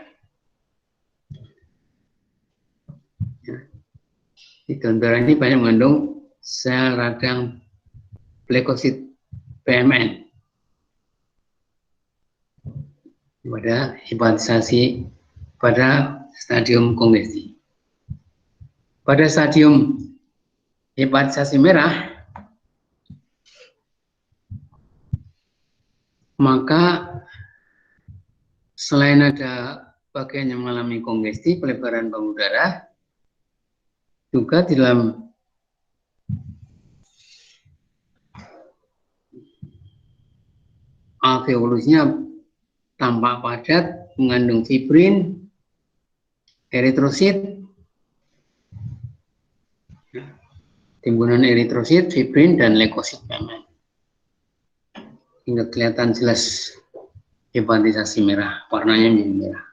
Di dalam darah ini banyak mengandung sel radang leukosit PMN. Pada hepatisasi pada stadium kongesti. Pada stadium hepatisasi merah, maka selain ada bagian yang mengalami kongesti, pelebaran pembuluh darah, juga di dalam alveolusnya tampak padat, mengandung fibrin, eritrosit, timbunan eritrosit, fibrin, dan leukosit PMN. Hingga kelihatan jelas hepatisasi merah, warnanya menjadi merah.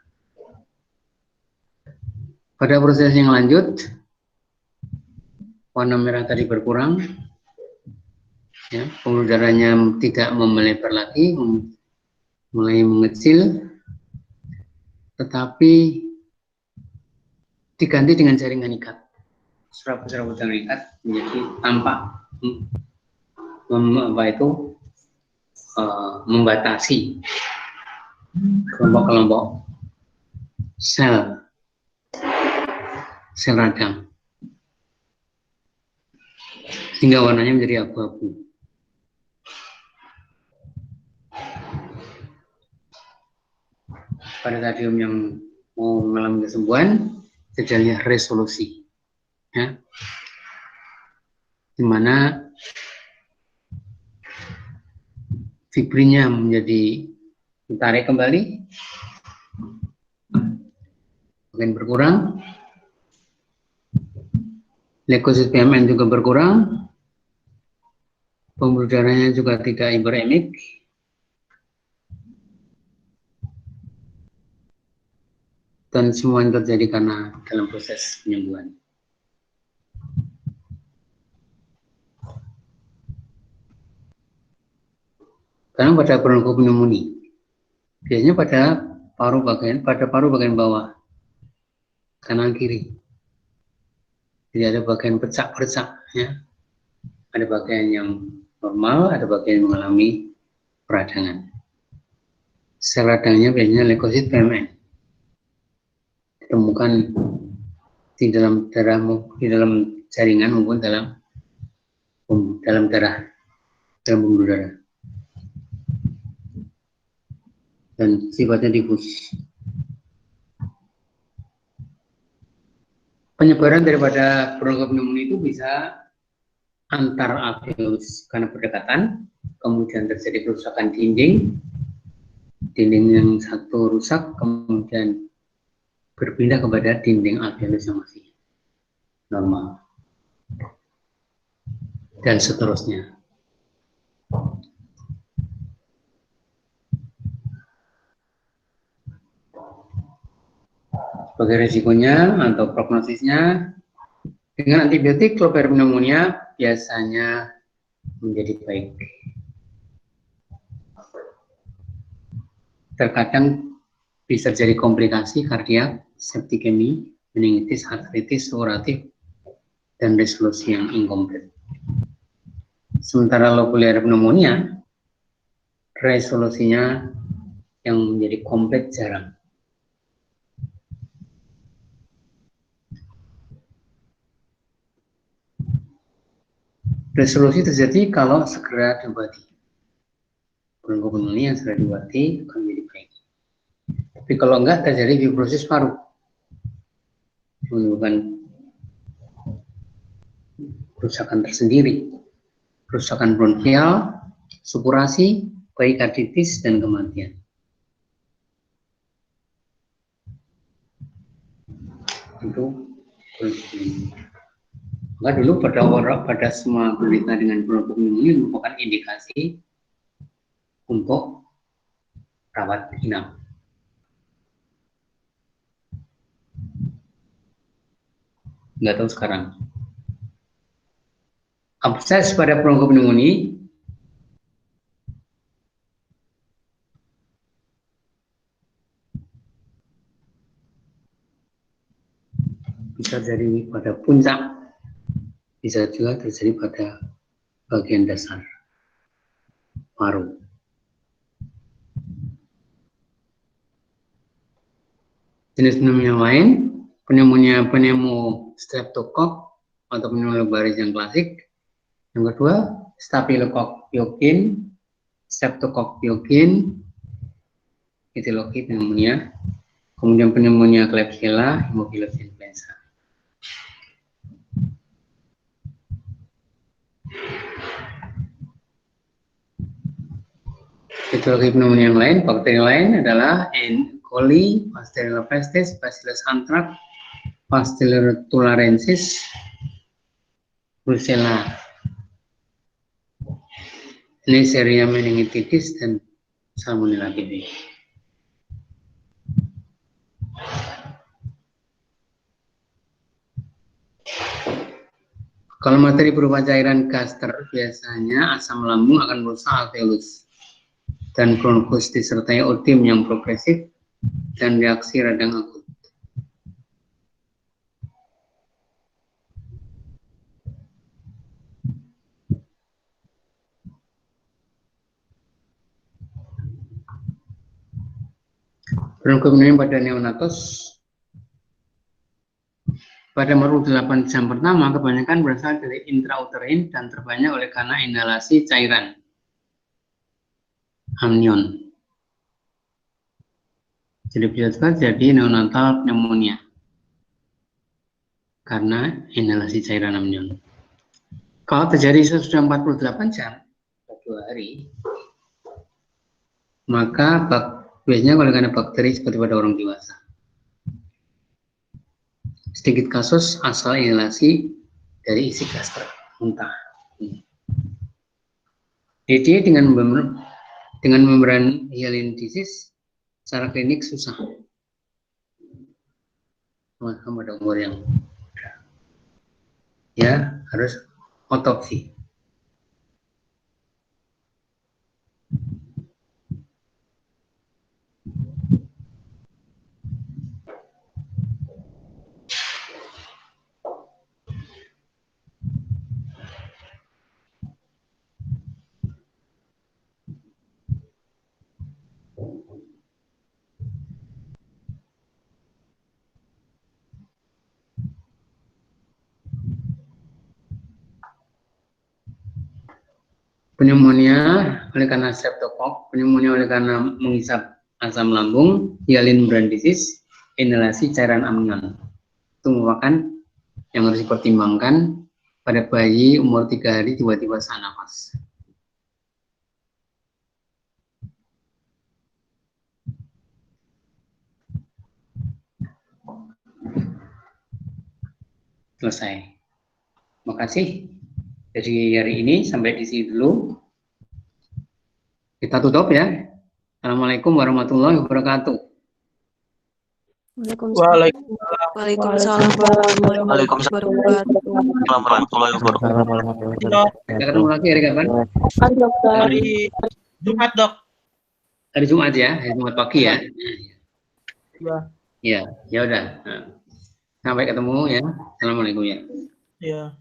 Pada proses yang lanjut, warna merah tadi berkurang, ya, pembuluh darahnya tidak melebar lagi, mulai mengecil, tetapi diganti dengan jaringan ikat. Serabut-serabut jaringan ikat menjadi tampak membatasi kelompok-kelompok sel radang, sehingga warnanya menjadi abu-abu. Pada stadium yang mau mengalami kesembuhan, terjadinya resolusi, ya, di mana fibrinnya menjadi ditarik kembali, makin berkurang, leukosit PMN juga berkurang, pembuluh darahnya juga tidak hiperemik, dan semua yang terjadi karena dalam proses penyembuhan. Sekarang pada bronkopneumonia, biasanya pada paru bagian bawah kanan kiri. Jadi ada bagian pecak-pecak, ya. Ada bagian yang normal, ada bagian yang mengalami peradangan. Sel radangnya biasanya leukosit PMN. Ditemukan di dalam darah, di dalam jaringan maupun dalam darah, dalam pembuluh darah. Dan sifatnya difus. Penyebaran daripada bronkopneumonia itu bisa antar alveolus karena berdekatan, kemudian terjadi kerusakan dinding yang satu rusak, kemudian berpindah kepada dinding alveolus yang masih normal, dan seterusnya. Sebagai risikonya atau prognosisnya, dengan antibiotik Clover pneumonia biasanya menjadi baik. Terkadang bisa jadi komplikasi kardiak, septikemi, meningitis, artritis, uratif, dan resolusi yang inkomplit. Sementara lokular pneumonia, resolusinya yang menjadi komplit jarang. Resolusi terjadi kalau segera diobati. Bronkopneumonia yang segera diobati akan menjadi baik. Tapi kalau enggak, terjadi fibrosis paru, menimbulkan kerusakan tersendiri, kerusakan bronkial, supurasi, perikarditis, dan kematian. Itu maka dulu pada semua penderita dengan bronkopneumonia merupakan indikasi untuk rawat inap. Nggak tahu sekarang. Abses pada bronkopneumonia bisa terjadi pada puncak, bisa juga terjadi pada bagian dasar paru. Jenis pneumonia lain, pneumonia pneumostreptokok atau pneumonia baris yang klasik. Yang kedua, Staphylococcus pyogenes, Streptococcus pyogenes, etiologi pneumonia. Kemudian pneumonia Klebsiella, Haemophilus influenza. Etiologi pneumonia yang lain, bakteri lain adalah E. coli, Pasteurella pestis, Bacillus anthrax, Pasteurella tularensis, Brucella, Neisseria meningitidis, dan Salmonella typhi. Kalau materi berupa cairan gaster, biasanya asam lambung akan merusak alveolus dan bronkus disertai odim yang progresif dan reaksi radang akut. Bronkopneumonia pada neonatus pada umur 8 jam pertama kebanyakan berasal dari intrauterin dan terbanyak oleh karena inhalasi cairan amnion. Jadi bisa terjadi neonatal pneumonia karena inhalasi cairan amnion. Kalau terjadi sesudah 48 jam, 2 hari, maka biasanya oleh karena bakteri seperti pada orang dewasa. Sedikit kasus asal inhalasi dari isi gaster muntah. Jadi dengan membran hyalin disease secara klinik susah. Pada umur yang ya harus otopsi. Pneumonia oleh karena streptococcus, pneumonia oleh karena menghisap asam lambung, hyalin membran disease, inhalasi cairan amnion. Itu merupakan yang harus dipertimbangkan pada bayi umur 3 hari tiba-tiba sesak nafas. Selesai. Terima kasih. Jadi hari ini sampai di sini dulu. Kita tutup ya. Assalamualaikum warahmatullahi wabarakatuh. Waalaikumsalam warahmatullahi wabarakatuh. Kita ketemu lagi hari kapan? Hari Jumat, Dok. Hari Jumat ya, hari Jumat pagi ya. Ya. Ya udah. Sampai ketemu ya. Assalamualaikum ya. Ya.